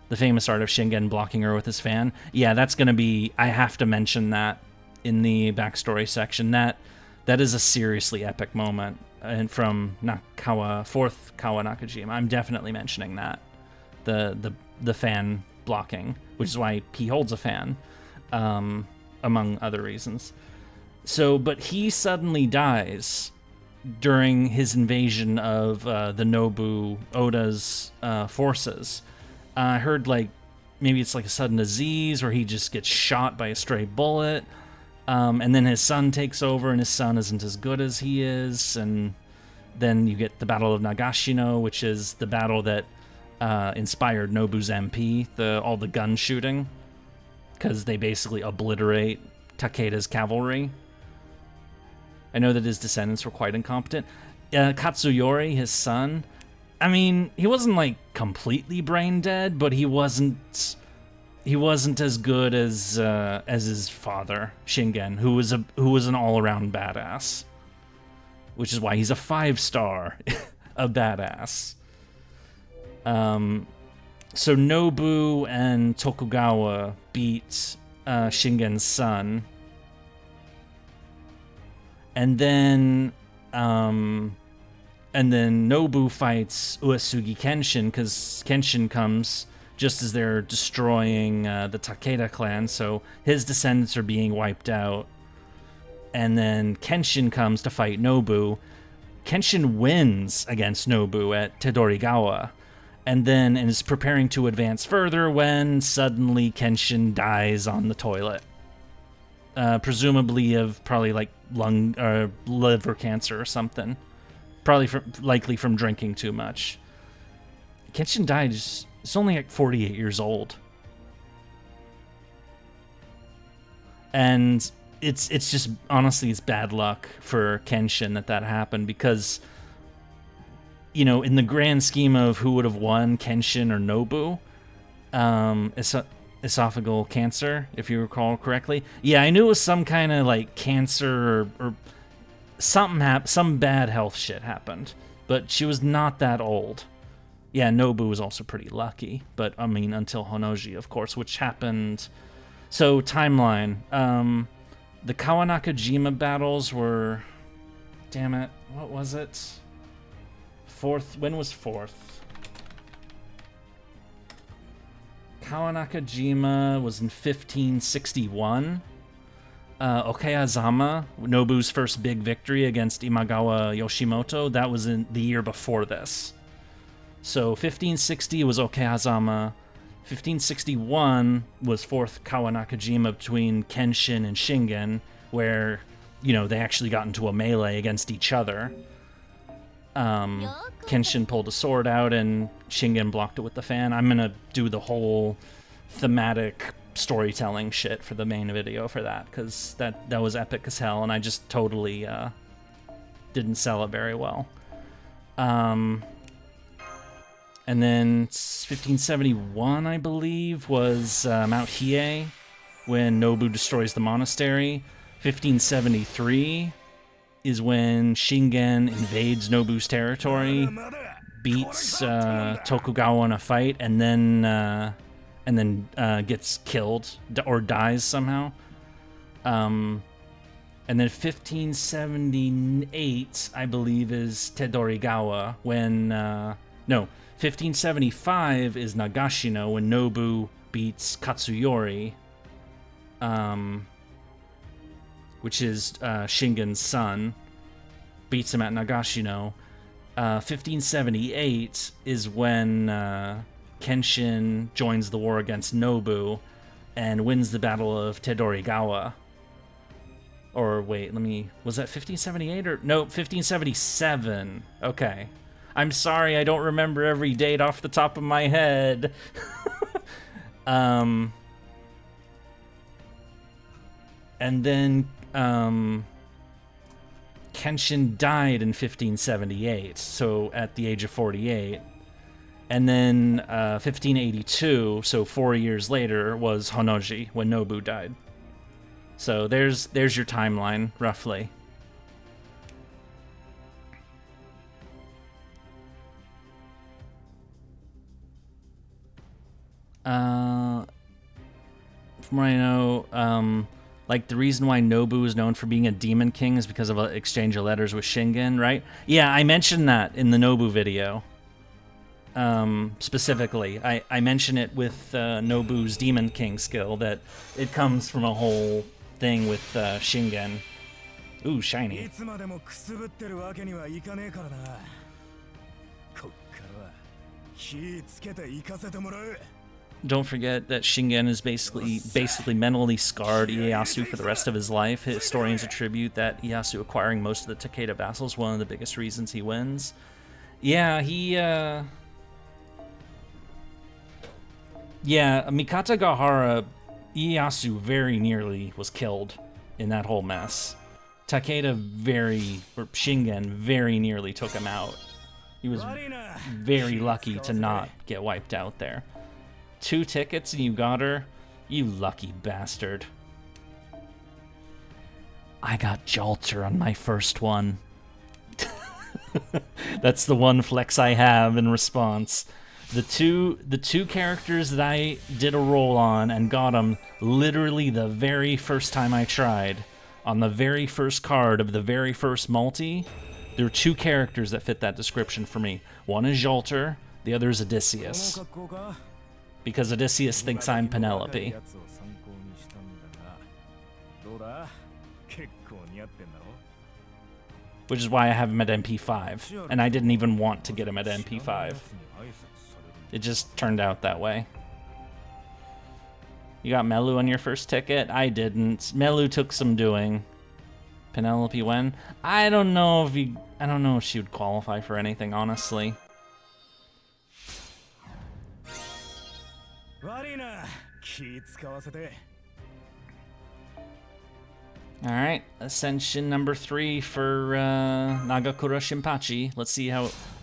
[SPEAKER 1] The famous art of Shingen blocking her with his fan. Yeah, that's going to be... I have to mention that in the backstory section. That That is a seriously epic moment, and from fourth Kawa Nakajima. I'm definitely mentioning that. The fan blocking, which is why he holds a fan, among other reasons. So, but he suddenly dies during his invasion of the Nobu Oda's forces. I heard like maybe it's like a sudden disease, or he just gets shot by a stray bullet. And then his son takes over, and his son isn't as good as he is. And then you get the Battle of Nagashino, which is the battle that inspired Nobu's MP, all the gun shooting, because they basically obliterate Takeda's cavalry. I know that his descendants were quite incompetent. Katsuyori, his son, I mean, he wasn't like completely brain dead, but he wasn't as good as his father, Shingen, who was an all-around badass, which is why he's a 5-star, a badass. So Nobu and Tokugawa beat Shingen's son, and then Nobu fights Uesugi Kenshin, because Kenshin comes just as they're destroying the Takeda clan, so his descendants are being wiped out. And then Kenshin comes to fight Nobu. Kenshin wins against Nobu at Tedorigawa, and is preparing to advance further when suddenly Kenshin dies on the toilet. Presumably of probably like lung or liver cancer or something. Likely from drinking too much. Kenshin died. He's only like 48 years old, and it's just honestly it's bad luck for Kenshin that happened, because in the grand scheme of who would have won, Kenshin or Nobu, esophageal cancer, if you recall correctly. Yeah, I knew it was some kind of like cancer or something some bad health shit happened, but she was not that old. Yeah, Nobu was also pretty lucky, but I mean until Honoji, of course, which happened. So timeline, the Kawanakajima battles were, damn it, what was it? When was fourth? Kawanakajima was in 1561. Okayazama, Nobu's first big victory against Imagawa Yoshimoto, that was in the year before this. So 1560 was Okayazama. 1561 was fourth Kawanakajima between Kenshin and Shingen, where, they actually got into a melee against each other. Kenshin pulled a sword out and Shingen blocked it with the fan. I'm gonna do the whole thematic storytelling shit for the main video for that, because that was epic as hell, and I just totally didn't sell it very well. And then 1571, I believe, was Mount Hiei, when Nobu destroys the monastery. 1573 is when Shingen invades Nobu's territory, beats Tokugawa in a fight, and then gets killed or dies somehow. And then 1578, I believe, is Tedorigawa, when 1575 is Nagashino, when Nobu beats Katsuyori, which is Shingen's son, beats him at Nagashino. 1578 is when Kenshin joins the war against Nobu and wins the Battle of Tedorigawa. Or wait, was that 1578 or no, 1577. Okay. I'm sorry, I don't remember every date off the top of my head. And then Kenshin died in 1578, so at the age of 48. And then 1582, so 4 years later, was Honoji, when Nobu died. So there's your timeline, roughly. From what I know, Like, the reason why Nobu is known for being a demon king is because of an exchange of letters with Shingen, right? Yeah, I mentioned that in the Nobu video. Specifically. I mention it with Nobu's demon king skill, that it comes from a whole thing with Shingen. Ooh, shiny. Don't forget that Shingen is basically mentally scarred Ieyasu for the rest of his life. Historians attribute that Ieyasu acquiring most of the Takeda vassals one of the biggest reasons he wins. Yeah, Yeah, Mikatagahara, Ieyasu very nearly was killed in that whole mess. Takeda Shingen very nearly took him out. He was very lucky to not get wiped out there. 2 tickets and you got her? You lucky bastard. I got Jalter on my first one. That's the one flex I have in response. The two characters that I did a roll on and got them literally the very first time I tried, on the very first card of the very first multi, there are 2 characters that fit that description for me. One is Jalter, the other is Odysseus. Because Odysseus thinks I'm Penelope. Which is why I have him at MP5, and I didn't even want to get him at MP5. It just turned out that way. You got Melu on your first ticket? I didn't. Melu took some doing. Penelope when? I don't know if she would qualify for anything, honestly. Alright, Ascension number 3 for Nagakura Shinpachi. Let's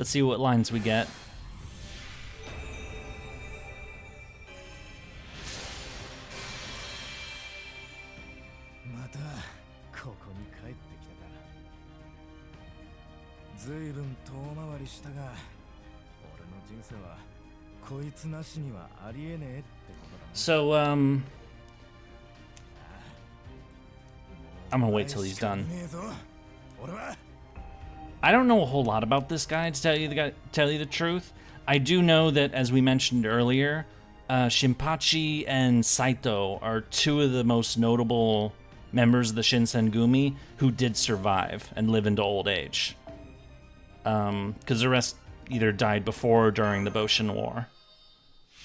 [SPEAKER 1] see what lines we get. So, I'm gonna wait till he's done. I don't know a whole lot about this guy, to tell you the truth. I do know that, as we mentioned earlier, Shinpachi and Saito are 2 of the most notable members of the Shinsengumi who did survive and live into old age. Because the rest either died before or during the Boshin War.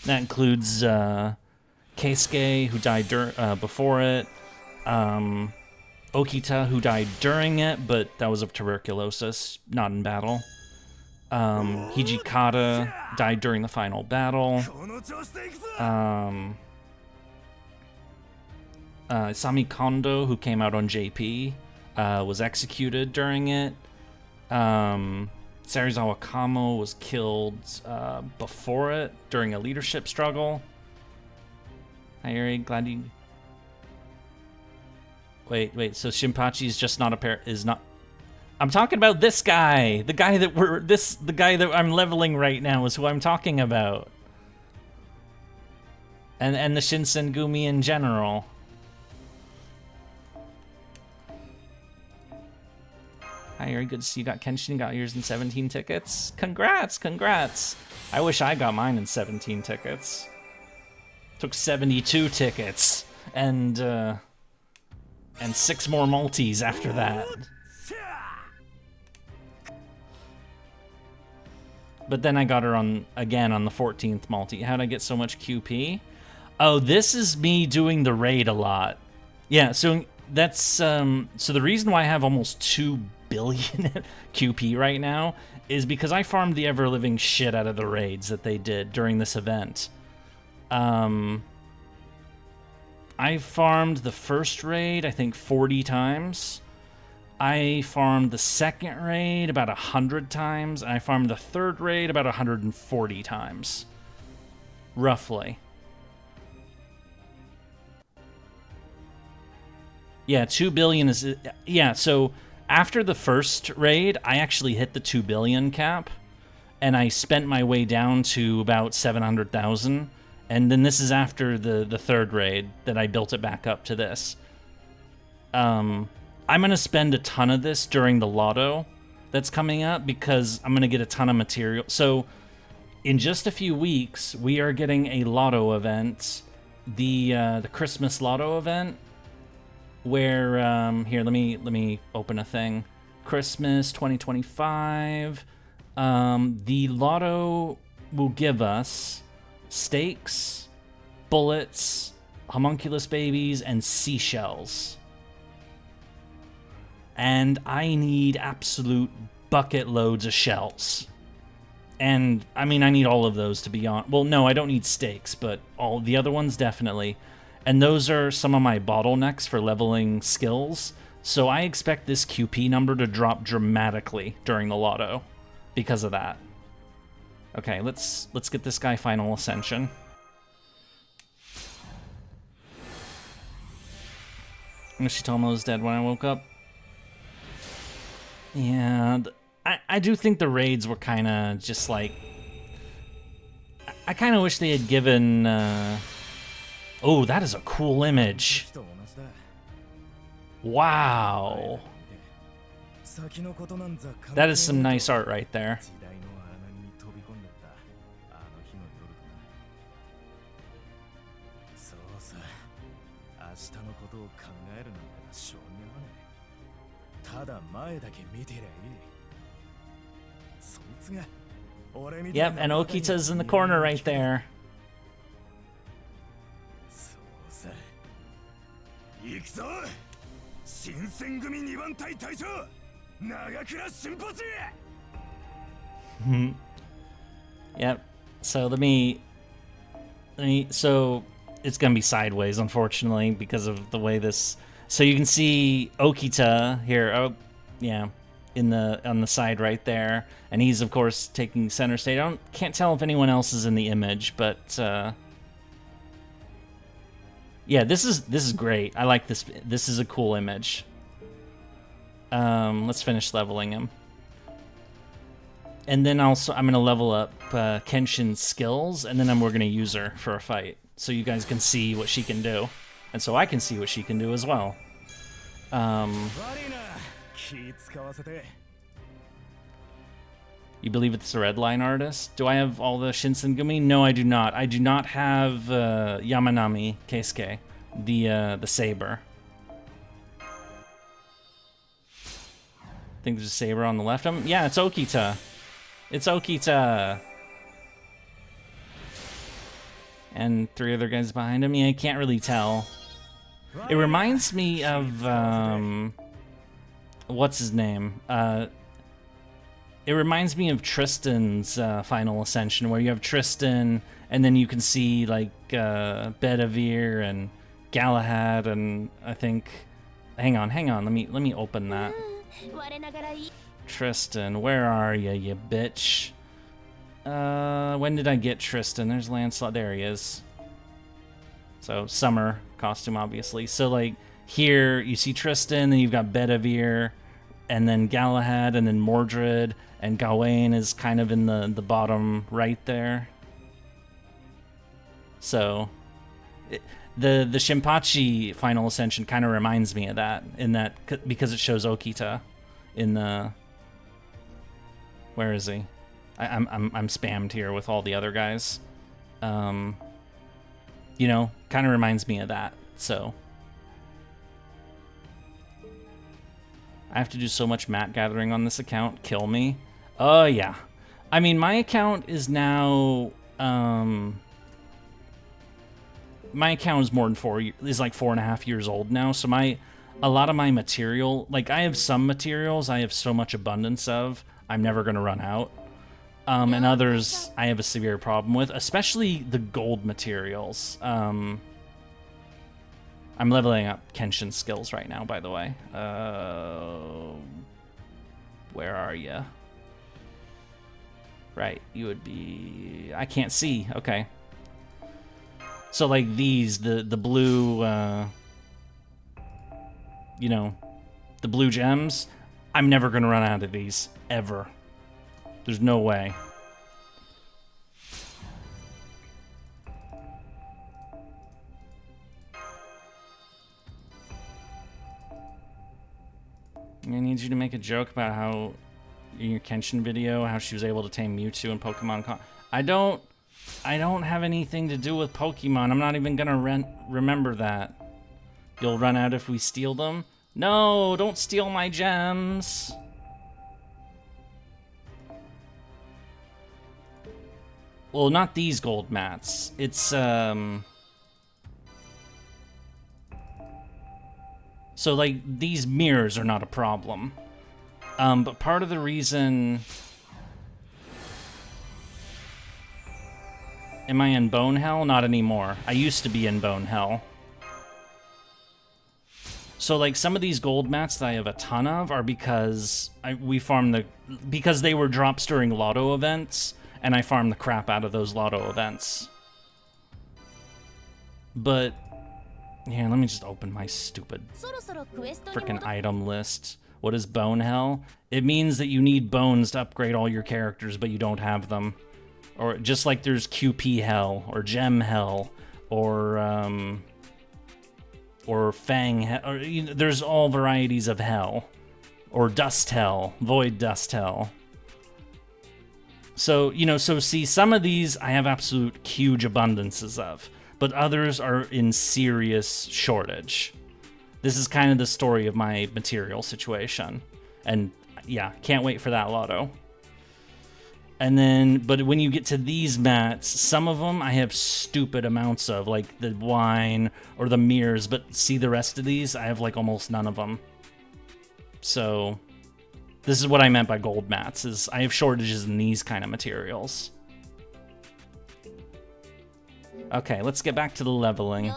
[SPEAKER 1] That includes Keisuke, who died before it, Okita, who died during it, but that was of tuberculosis, not in battle. Hijikata died during the final battle. Sami Kondo, who came out on JP, was executed during it. Serizawa Kamo was killed before it during a leadership struggle. Hi, Yurie, glad you... Wait, so Shinpachi is just not is not... I'm talking about this guy! The guy that I'm leveling right now is who I'm talking about. And the Shinsengumi in general. Hi, Yurie, good to see you got Kenshin, got yours in 17 tickets. Congrats! I wish I got mine in 17 tickets. Took 72 tickets, and 6 more multis after that. But then I got her again on the 14th multi. How'd I get so much QP? Oh, this is me doing the raid a lot. Yeah, so that's so the reason why I have almost 2 billion QP right now is because I farmed the ever-living shit out of the raids that they did during this event. I farmed the first raid, I think, 40 times. I farmed the second raid about 100 times, and I farmed the third raid about 140 times. Roughly. Yeah, 2 billion is... Yeah, so after the first raid, I actually hit the 2 billion cap, and I spent my way down to about 700,000. And then this is after the third raid that I built it back up to this. I'm gonna spend a ton of this during the lotto that's coming up because I'm gonna get a ton of material. So in just a few weeks, we are getting a lotto event, the Christmas lotto event, where here, let me open a thing. Christmas 2025. The lotto will give us steaks, bullets, homunculus babies, and seashells. And I need absolute bucket loads of shells. And, I mean, I need all of those to be on. Well, no, I don't need steaks, but all the other ones definitely. And those are some of my bottlenecks for leveling skills. So I expect this QP number to drop dramatically during the lotto because of that. Okay, let's get this guy Final Ascension. Nishitomo's dead when I woke up. Yeah, I do think the raids were kind of just like... I kind of wish they had given... Oh, that is a cool image. Wow. That is some nice art right there. Yep, and Okita's in the corner right there. Yep. So let me. So it's gonna be sideways, unfortunately, because of the way this. So you can see Okita here. Oh, yeah, on the side right there, and he's of course taking center stage. Can't tell if anyone else is in the image, but yeah, this is great. I like this. This is a cool image. Let's finish leveling him. And then also, I'm going to level up Kenshin's skills, and then we're going to use her for a fight. So you guys can see what she can do. And so I can see what she can do as well. You believe it's a red line artist? Do I have all the Shinsengumi? No, I do not. I do not have Yamanami Keisuke, the saber. I think there's a saber on the left. Yeah, it's Okita. It's Okita. And 3 other guys behind him. Yeah, I can't really tell. It reminds me of what's his name? It reminds me of Tristan's Final Ascension, where you have Tristan, and then you can see like Bedivere and Galahad, and I think. Hang on. Let me open that. Tristan, where are you, you bitch? When did I get Tristan? There's Lancelot. There he is. So summer costume, obviously. So like here you see Tristan, then you've got Bedivere, and then Galahad, and then Mordred, and Gawain is kind of in the bottom right there. So the Shinpachi Final Ascension kind of reminds me of that, because it shows Okita in the. Where is he? I'm spammed here with all the other guys. You know, kind of reminds me of that. So I have to do so much map gathering on this account. Kill me. Oh yeah. I mean, my account is now. My account is more than is like 4.5 years old now. So a lot of my material, like I have some materials I have so much abundance of, I'm never gonna run out. And others I have a severe problem with, especially the gold materials. I'm leveling up Kenshin's skills right now, by the way. Where are you? Right, you would be... I can't see. Okay. So, like, these, the blue, you know, the blue gems, I'm never going to run out of these, ever. There's no way. I need you to make a joke about how, in your Kenshin video, how she was able to tame Mewtwo in Pokemon Con. I don't have anything to do with Pokemon. I'm not even gonna remember that. You'll run out if we steal them? No, don't steal my gems. Well, not these gold mats. It's, So, like, these mirrors are not a problem. But part of the reason... Am I in Bone Hell? Not anymore. I used to be in Bone Hell. So, like, some of these gold mats that I have a ton of are because we farmed because they were drops during lotto events, and I farmed the crap out of those lotto events. But, yeah, let me just open my stupid freaking item list. What is Bone Hell? It means that you need bones to upgrade all your characters, but you don't have them. Or just like there's QP Hell, or Gem Hell, or Fang Hell, or, you know, there's all varieties of Hell. Or Dust Hell, Void Dust Hell. So, you know, so see, some of these I have absolute huge abundances of, but others are in serious shortage. This is kind of the story of my material situation. And yeah, can't wait for that lotto. And then, but when you get to these mats, some of them I have stupid amounts of, like the wine or the mirrors, but see the rest of these, I have like almost none of them. So, this is what I meant by gold mats, is I have shortages in these kind of materials. Okay, let's get back to the leveling.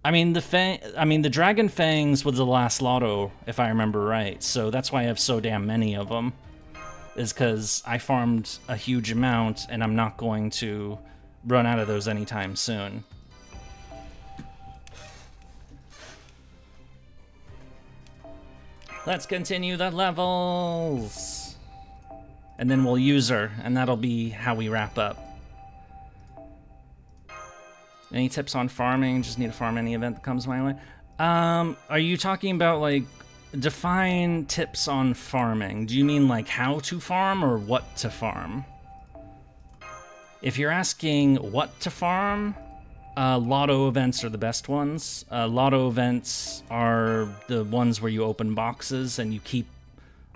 [SPEAKER 1] I mean, the Dragon Fangs was the last lotto, if I remember right, so that's why I have so damn many of them. Is because I farmed a huge amount, and I'm not going to run out of those anytime soon. Let's continue the levels! And then we'll use her, and that'll be how we wrap up. Any tips on farming? Just need to farm any event that comes my way. Are you talking about, like, define tips on farming? Do you mean, like, how to farm or what to farm? If you're asking what to farm, lotto events are the best ones. Lotto events are the ones where you open boxes and you keep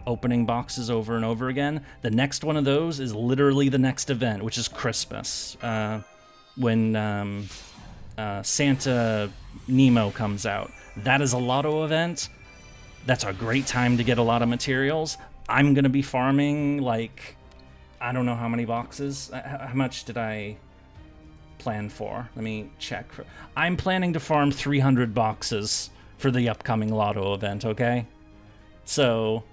[SPEAKER 1] opening boxes over and over again. The next one of those is literally the next event, which is Christmas. When Santa Nemo comes out. That is a lotto event. That's a great time to get a lot of materials. I'm going to be farming, like, I don't know how many boxes. How much did I plan for? Let me check. I'm planning to farm 300 boxes for the upcoming lotto event, okay? So,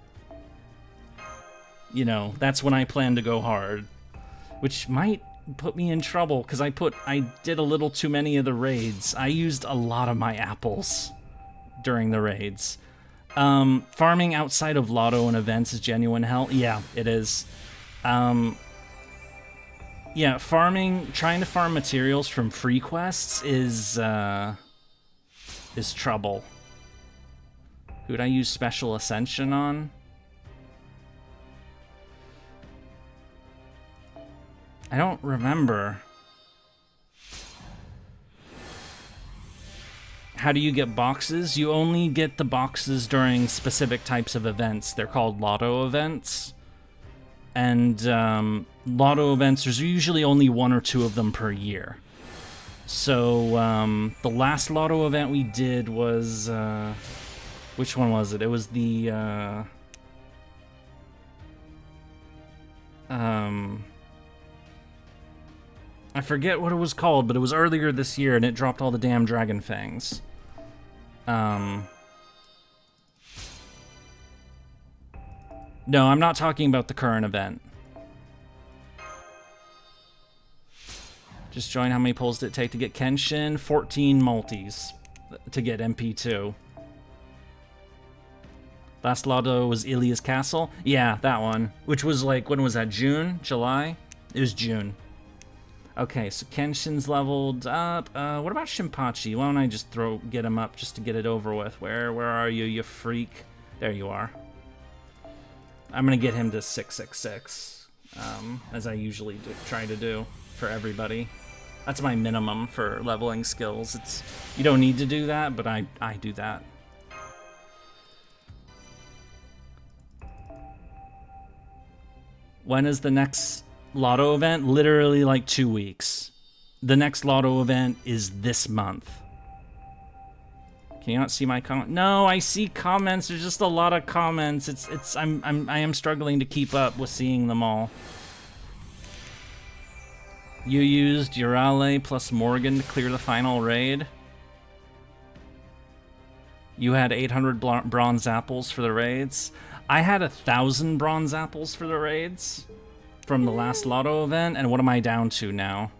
[SPEAKER 1] you know, that's when I plan to go hard. Which might put me in trouble, because I did a little too many of the raids. I used a lot of my apples during the raids. Farming outside of lotto and events is genuine hell. Yeah, it is. Yeah, trying to farm materials from free quests is trouble. Who'd I use Special Ascension on? I don't remember. How do you get boxes? You only get the boxes during specific types of events. They're called lotto events. And lotto events, there's usually only 1 or 2 of them per year. So the last lotto event we did was... which one was it? It was the... I forget what it was called, but it was earlier this year, and it dropped all the damn Dragon Fangs. No, I'm not talking about the current event. Just join. How many pulls did it take to get Kenshin? 14 multis to get MP2. Last lotto was Ilia's Castle. Yeah, that one. Which was like, when was that? June? July? It was June. Okay, so Kenshin's leveled up. What about Shinpachi? Why don't I just get him up just to get it over with? Where are you, you freak? There you are. I'm gonna get him to 666, as I usually try to do for everybody. That's my minimum for leveling skills. You don't need to do that, but I do that. When is the next Lotto event? Literally like 2 weeks. The next Lotto event is this month. Can you not see my comment? No, I see comments. There's just a lot of comments. I am struggling to keep up with seeing them all. You used Urale plus Morgan to clear the final raid. You had 800 bronze apples for the raids. I had 1,000 bronze apples for the raids from the last Lotto event, and what am I down to now?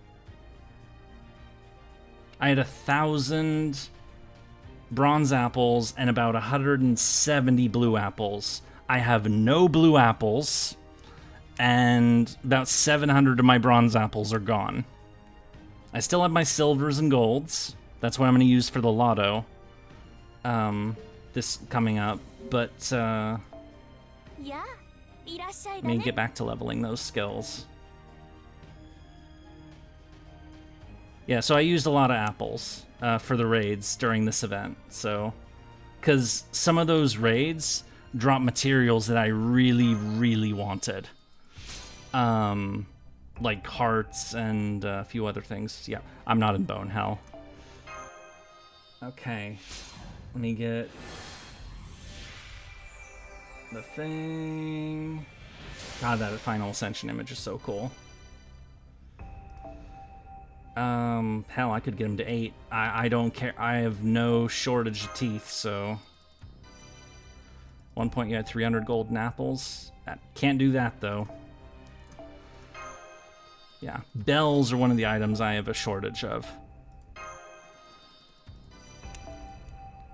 [SPEAKER 1] I had 1,000 bronze apples and about 170 blue apples. I have no blue apples, and about 700 of my bronze apples are gone. I still have my silvers and golds. That's what I'm going to use for the Lotto. This coming up, but let me get back to leveling those skills. Yeah, so I used a lot of apples for the raids during this event, so because some of those raids drop materials that I really, really wanted. Like hearts and a few other things. Yeah, I'm not in Bone Hell. Okay, let me get the thing. God, that final Ascension image is so cool. Hell, I could get him to 8. I don't care. I have no shortage of teeth, so. 1 point, you had 300 golden apples. Can't do that, though. Yeah, bells are one of the items I have a shortage of.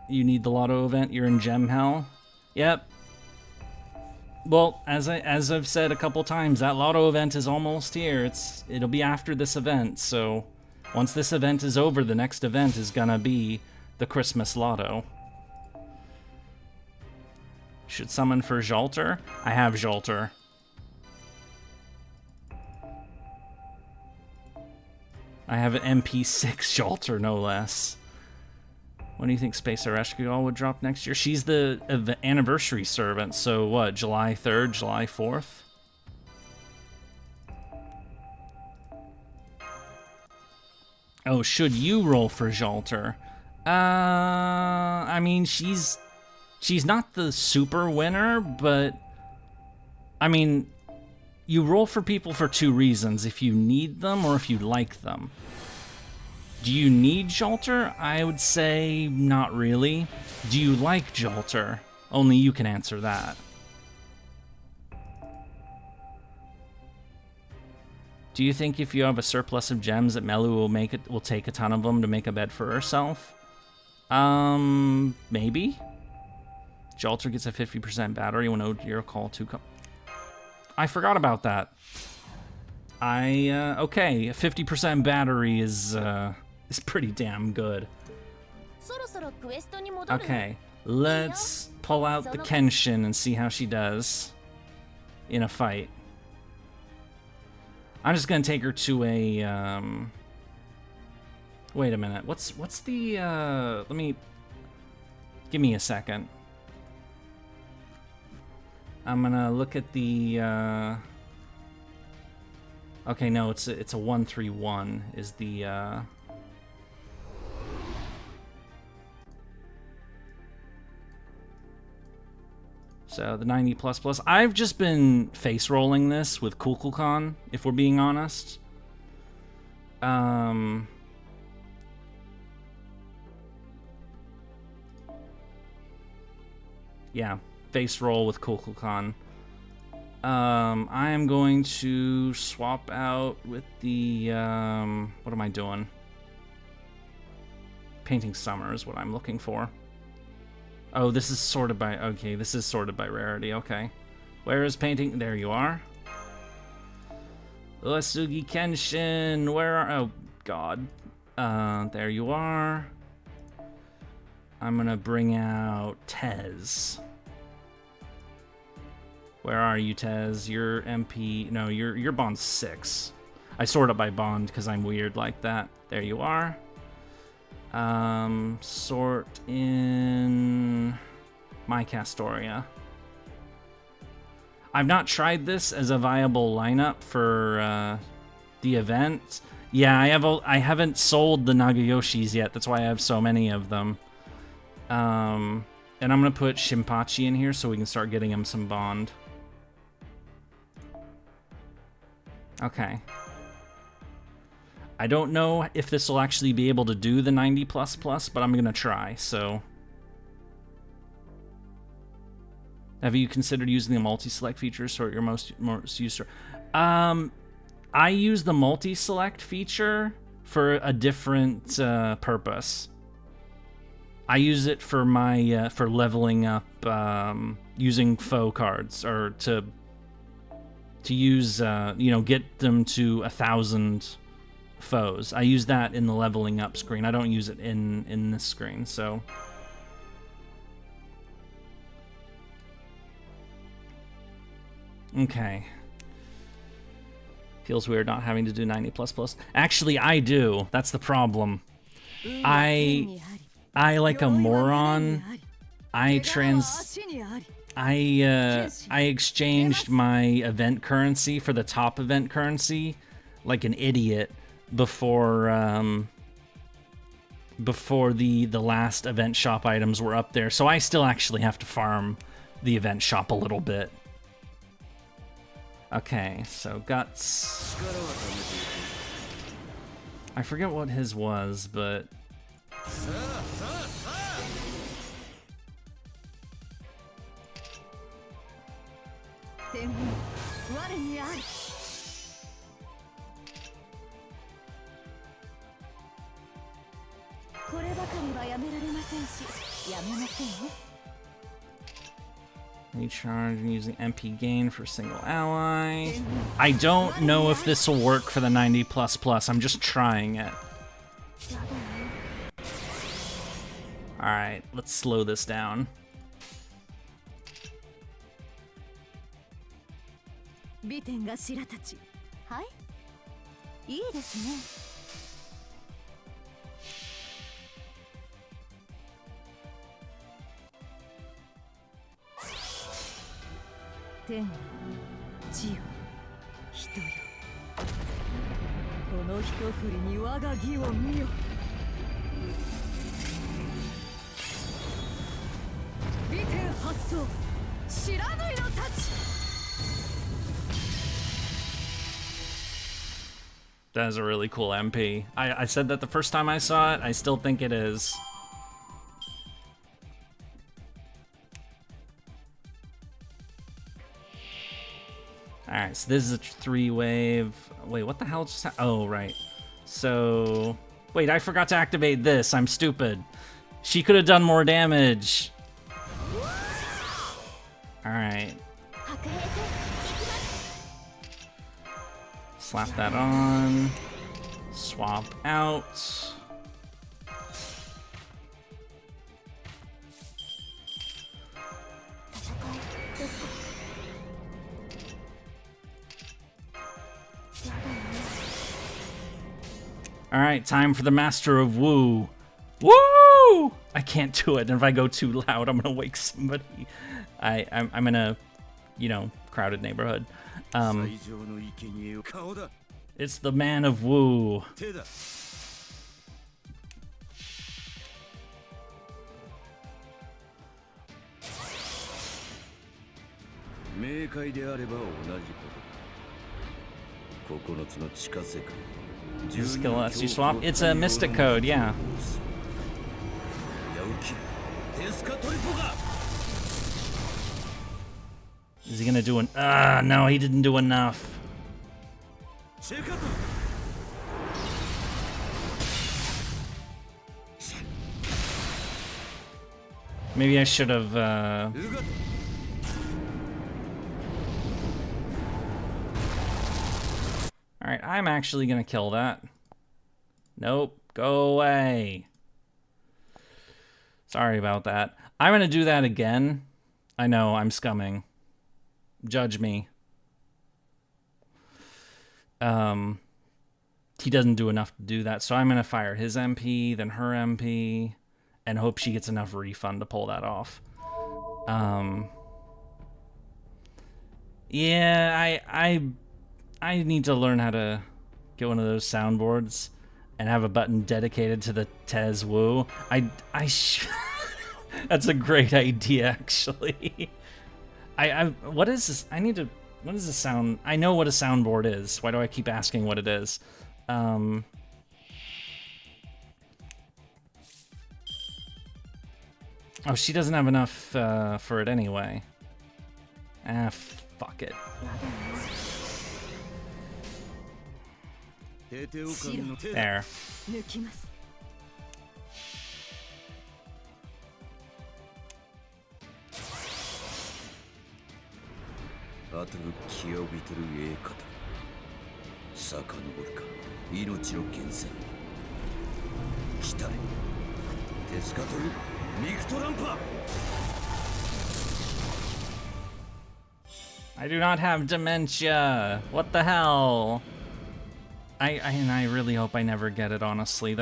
[SPEAKER 1] You need the Lotto event? You're in Gem Hell? Yep. Well, as I've said a couple times, that Lotto event is almost here. It'll be after this event, so once this event is over, the next event is gonna be the Christmas Lotto. Should summon for Jalter? I have Jalter. I have an MP6 Jalter, no less. When do you think Space FGO would drop next year? She's the anniversary servant, so what, July 3rd, July 4th? Oh, should you roll for Jalter? I mean, she's not the super winner, but I mean, you roll for people for 2 reasons, if you need them or if you like them. Do you need Jalter? I would say not really. Do you like Jalter? Only you can answer that. Do you think if you have a surplus of gems that Melu will take a ton of them to make a bed for herself? Maybe. Jalter gets a 50% battery when your call to come. I forgot about that. Okay, a 50% battery is pretty damn good. Okay, let's pull out the Kenshin and see how she does in a fight. I'm just gonna take her to a, wait a minute, what's the, give me a second. I'm gonna look at the, okay, no, it's a 131 is the, so the 90++. I've just been face rolling this with Kukulkan, if we're being honest. Yeah, face roll with Kukulkan. I am going to swap out with the, what am I doing? Painting Summer is what I'm looking for. Oh, this is sorted by, okay, this is sorted by rarity, okay. Where is painting? There you are. Uesugi Kenshin, where are... Oh, God. There you are. I'm gonna bring out Tez. Where are you, Tez? You're MP... No, you're Bond 6. I sort it by Bond because I'm weird like that. There you are. Sort in... My Castoria. I've not tried this as a viable lineup for the event. Yeah, I haven't sold the Nagayoshis yet. That's why I have so many of them. And I'm gonna put Shinpachi in here so we can start getting him some Bond. Okay. I don't know if this will actually be able to do the 90++, but I'm gonna try, so... Have you considered using the multi-select feature to sort your most used? I use the multi-select feature for a different purpose. I use it for my for leveling up using foe cards, or to use you know, get them to 1,000 foes. I use that in the leveling up screen. I don't use it in this screen, so. Okay. Feels weird not having to do 90++. Actually, I do. That's the problem. I like a moron. I exchanged my event currency for the top event currency like an idiot before the last event shop items were up there. So I still actually have to farm the event shop a little bit. Okay, so Guts. I forget what his was, but... Recharge and using MP gain for single ally. I don't know if this will work for the 90++. I'm just trying it. Alright, let's slow this down. That is a really cool MP. I said that the first time I saw it. I still think it is. Alright, so this is a 3-wave. Wait, what the hell just happened? Oh, right. So... Wait, I forgot to activate this. I'm stupid. She could have done more damage. Alright. Slap that on. Swap out. Alright, time for the Master of Woo. Woo! I can't do it. And if I go too loud, I'm gonna wake somebody. I'm in a, you know, crowded neighborhood. It's the Man of Woo. This skill lets you swap. It's a mystic code, yeah. Is he gonna do an... no, he didn't do enough. Maybe I should have, I'm actually gonna kill that. Nope, go away. Sorry about that. I'm gonna do that again. I know, I'm scumming. Judge me. He doesn't do enough to do that, so I'm gonna fire his MP, then her MP, and hope she gets enough refund to pull that off. Yeah, I need to learn how to get one of those soundboards and have a button dedicated to the Tez Wu. That's a great idea, actually. What is this? What is the sound? I know what a soundboard is. Why do I keep asking what it is? Oh, she doesn't have enough for it anyway. Ah, fuck it. There. I do not have dementia. What the hell? I really hope I never get it, honestly.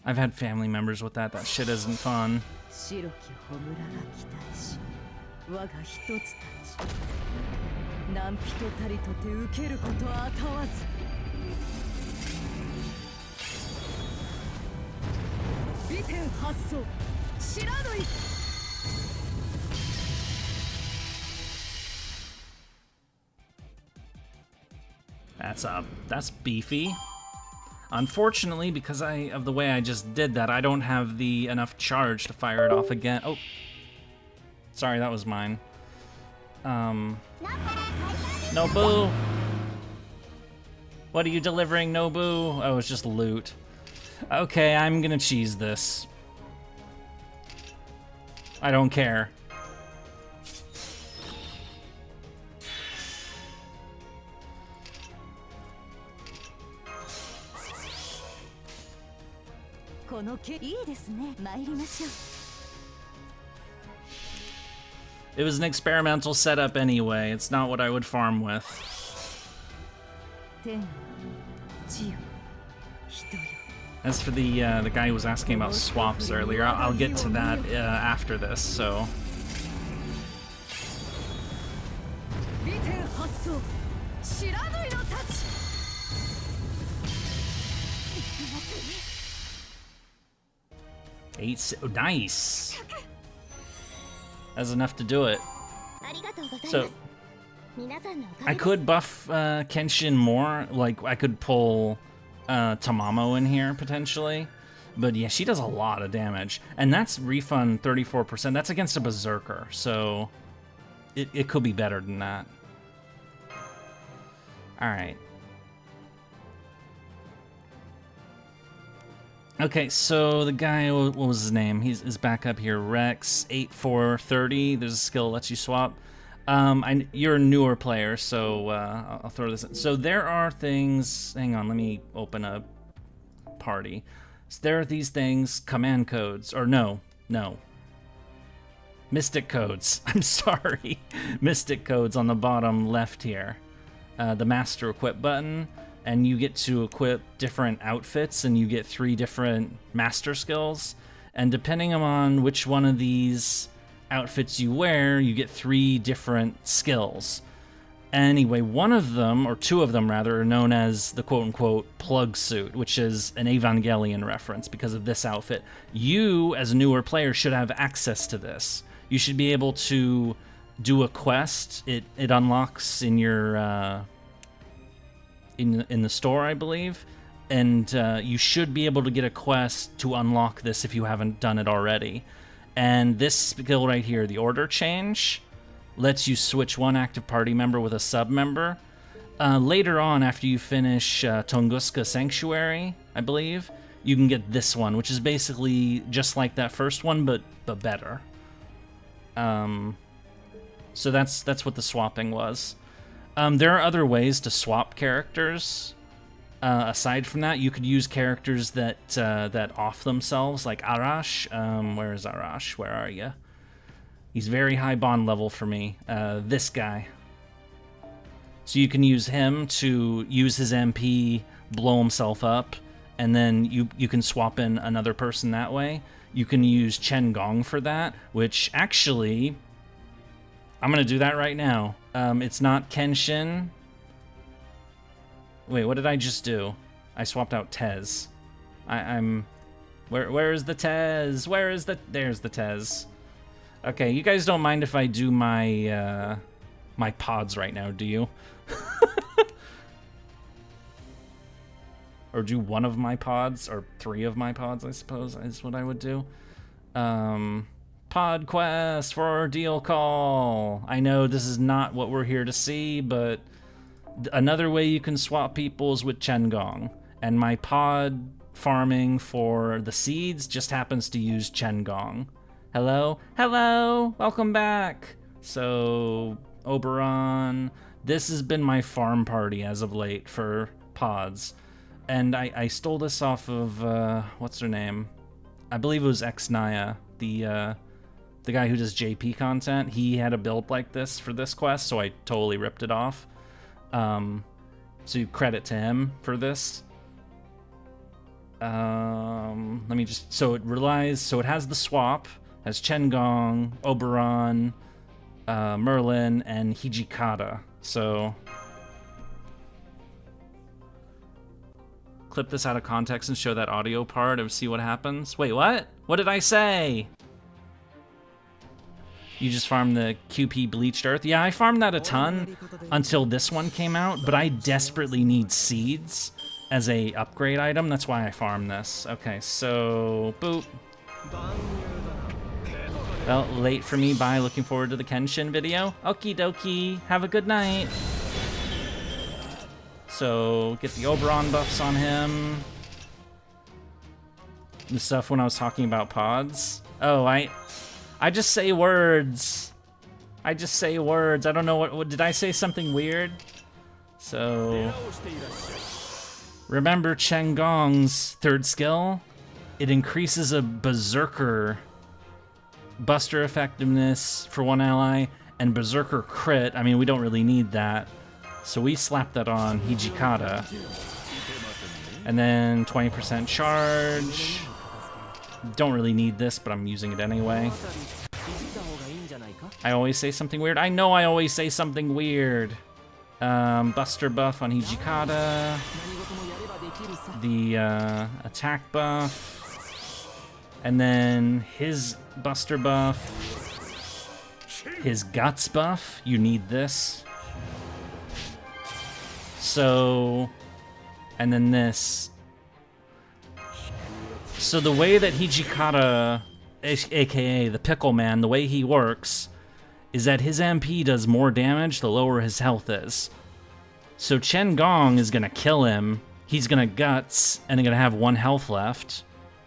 [SPEAKER 1] I've had family members with that. That shit isn't fun. That's beefy. Unfortunately, because of the way I just did that, I don't have enough charge to fire it off again. Oh, sorry, that was mine. Nobu! What are you delivering, Nobu? Oh, it's just loot. Okay, I'm gonna cheese this. I don't care. It was an experimental setup anyway. It's not what I would farm with. As for the guy who was asking about swaps earlier, I'll get to that after this, so... Oh, nice! That's enough to do it. So, I could buff Kenshin more. Like, I could pull Tamamo in here, potentially. But yeah, she does a lot of damage. And that's refund 34%. That's against a Berserker, so it could be better than that. Alright. Okay, so the guy, what was his name? He's back up here. Rex, 8430. There's a skill that lets you swap. You're a newer player, so I'll throw this in. So there are things... Hang on, let me open a party. So there are these things, command codes, or no. Mystic codes. I'm sorry. Mystic codes on the bottom left here. The Master Equip button. And you get to equip different outfits, and you get 3 different master skills. And depending on which one of these outfits you wear, you get 3 different skills. Anyway, one of them, or 2 of them rather, are known as the quote-unquote plug suit, which is an Evangelion reference because of this outfit. You, as a newer player, should have access to this. You should be able to do a quest. It unlocks in your... in the store, I believe, and you should be able to get a quest to unlock this if you haven't done it already. And this skill right here, the order change, lets you switch one active party member with a sub member. Later on, after you finish Tunguska Sanctuary, I believe, you can get this one, which is basically just like that first one, but better. So that's what the swapping was. There are other ways to swap characters. Aside from that, you could use characters that that off themselves, like Arash. Where is Arash? Where are you? He's very high bond level for me. This guy. So you can use him to use his MP, blow himself up, and then you can swap in another person that way. You can use Chen Gong for that, which actually, I'm gonna do that right now. It's not Kenshin. Wait, what did I just do? I swapped out Tez. Where is the Tez? Where is the... There's the Tez. Okay, you guys don't mind if I do my, my pods right now, do you? Or do one of my pods, or 3 of my pods, I suppose, is what I would do. Pod quest for deal call. I know this is not what we're here to see, but... Another way you can swap people is with Chen Gong, and my pod farming for the seeds just happens to use Chen Gong. Hello? Hello! Welcome back! So, Oberon, this has been my farm party as of late for pods, and I stole this off of, what's her name? I believe it was Xnaya, the guy who does JP content. He had a build like this for this quest, so I totally ripped it off. So credit to him for this. Let me just, so it has the swap, has Chen Gong, Oberon, Merlin, and Hijikata. So clip this out of context and show that audio part and see what happens. Wait, what? What did I say? You just farmed the QP Bleached Earth? Yeah, I farmed that a ton until this one came out, but I desperately need seeds as a upgrade item. That's why I farmed this. Okay, so, boop. Well, late for me, bye. Looking forward to the Kenshin video. Okie dokie, have a good night. So, get the Oberon buffs on him. The stuff when I was talking about pods. Oh, I just say words. I just say words. I don't know what did I say something weird? So remember Chen Gong's 3rd skill? It increases a berserker buster effectiveness for 1 ally and berserker crit. I mean, we don't really need that. So we slap that on Hijikata. And then 20% charge. Don't really need this, but I'm using it anyway. I always say something weird. I know I always say something weird. Buster buff on Hijikata. The attack buff. And then his buster buff. His guts buff. You need this. So, and then this. So the way that Hijikata, aka the Pickle Man, the way he works is that his MP does more damage the lower his health is. So Chen Gong is gonna kill him, he's gonna guts, and then gonna have 1 health left,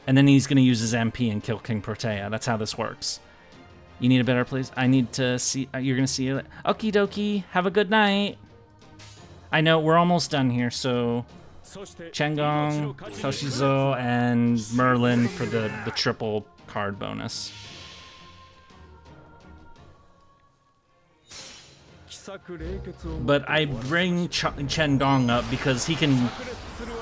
[SPEAKER 1] and then he's gonna use his MP and kill King Protea. That's how this works. You need a better place? I need to see, you're gonna see it. Okie dokie, have a good night. I know, we're almost done here, so... Chen Gong, Toshizo, and Merlin for the triple card bonus. But I bring Chen Gong up because he can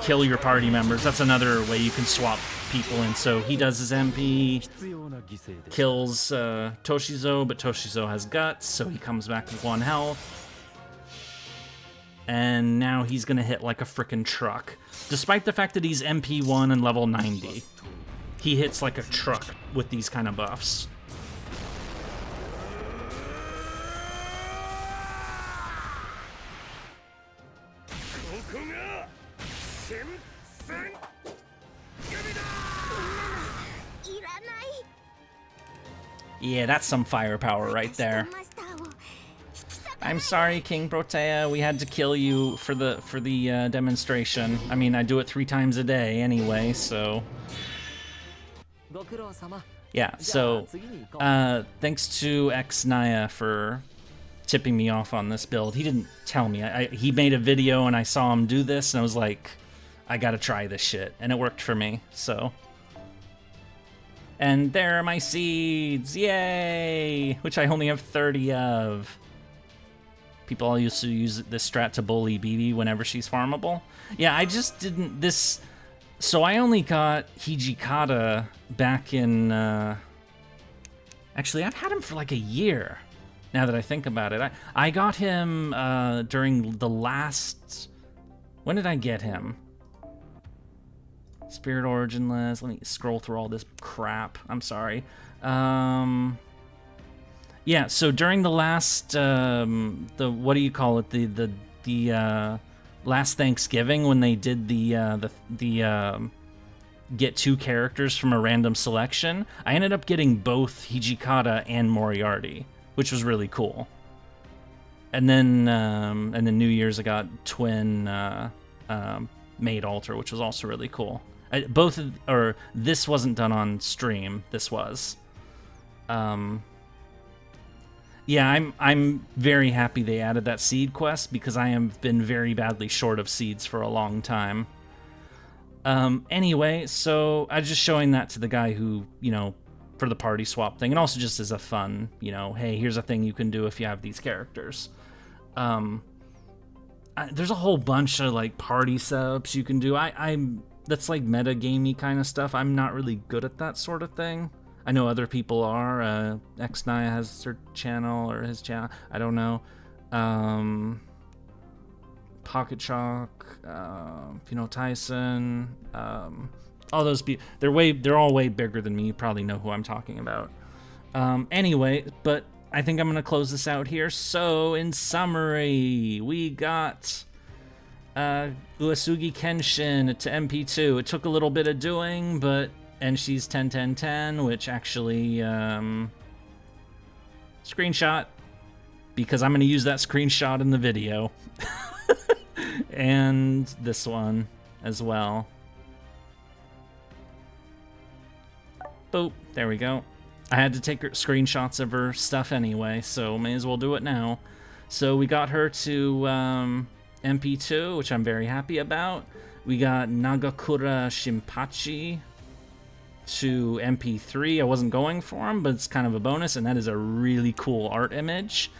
[SPEAKER 1] kill your party members. That's another way you can swap people in. So he does his MP, kills Toshizo, but Toshizo has guts, so he comes back with 1 health. And now he's gonna hit like a frickin' truck. Despite the fact that he's MP1 and level 90, he hits like a truck with these kind of buffs. Yeah, that's some firepower right there. I'm sorry, King Protea. We had to kill you for the demonstration. I mean, I do it 3 times a day anyway, so yeah. So thanks to Xnaya for tipping me off on this build. He didn't tell me. He made a video and I saw him do this and I was like, I gotta try this shit. And it worked for me, so. And there are my seeds, yay! Which I only have 30 of. People all used to use this strat to bully BB whenever she's farmable. Yeah, I just didn't, so I only got Hijikata back in, actually I've had him for like a year, now that I think about it. I got him during the last, when did I get him? Spirit Originless, let me scroll through all this crap, I'm sorry. Yeah, so during the last, what do you call it, the last Thanksgiving when they did the get 2 characters from a random selection, I ended up getting both Hijikata and Moriarty, which was really cool. And then New Year's I got twin Maid Alter, which was also really cool. This wasn't done on stream. This was. Yeah, I'm very happy they added that seed quest because I have been very badly short of seeds for a long time. Anyway, so I was just showing that to the guy who, you know, for the party swap thing, and also just as a fun, you know, hey, here's a thing you can do if you have these characters. There's a whole bunch of like party setups you can do. That's like meta-gamey kind of stuff. I'm not really good at that sort of thing. I know other people are. Xnaya has her channel, or his channel. I don't know. Pocket Chalk, you know, Tyson. All those people. They're all way bigger than me. You probably know who I'm talking about. Anyway, but I think I'm gonna close this out here. So, in summary, we got Uesugi Kenshin to MP2. It took a little bit of doing, but. And she's 10-10-10, which actually, screenshot, because I'm going to use that screenshot in the video. And this one as well. Boop, there we go. I had to take screenshots of her stuff anyway, so may as well do it now. So we got her to MP2, which I'm very happy about. We got Nagakura Shinpachi to MP3. I wasn't going for him, but it's kind of a bonus, and that is a really cool art image.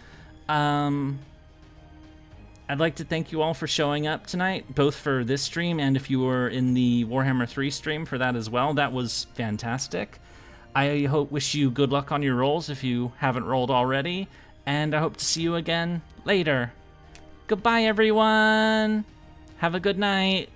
[SPEAKER 1] I'd like to thank you all for showing up tonight, both for this stream and if you were in the Warhammer 3 stream for that as well. That was fantastic. I wish you good luck on your rolls if you haven't rolled already, and I hope to see you again later. Goodbye, everyone. Have a good night.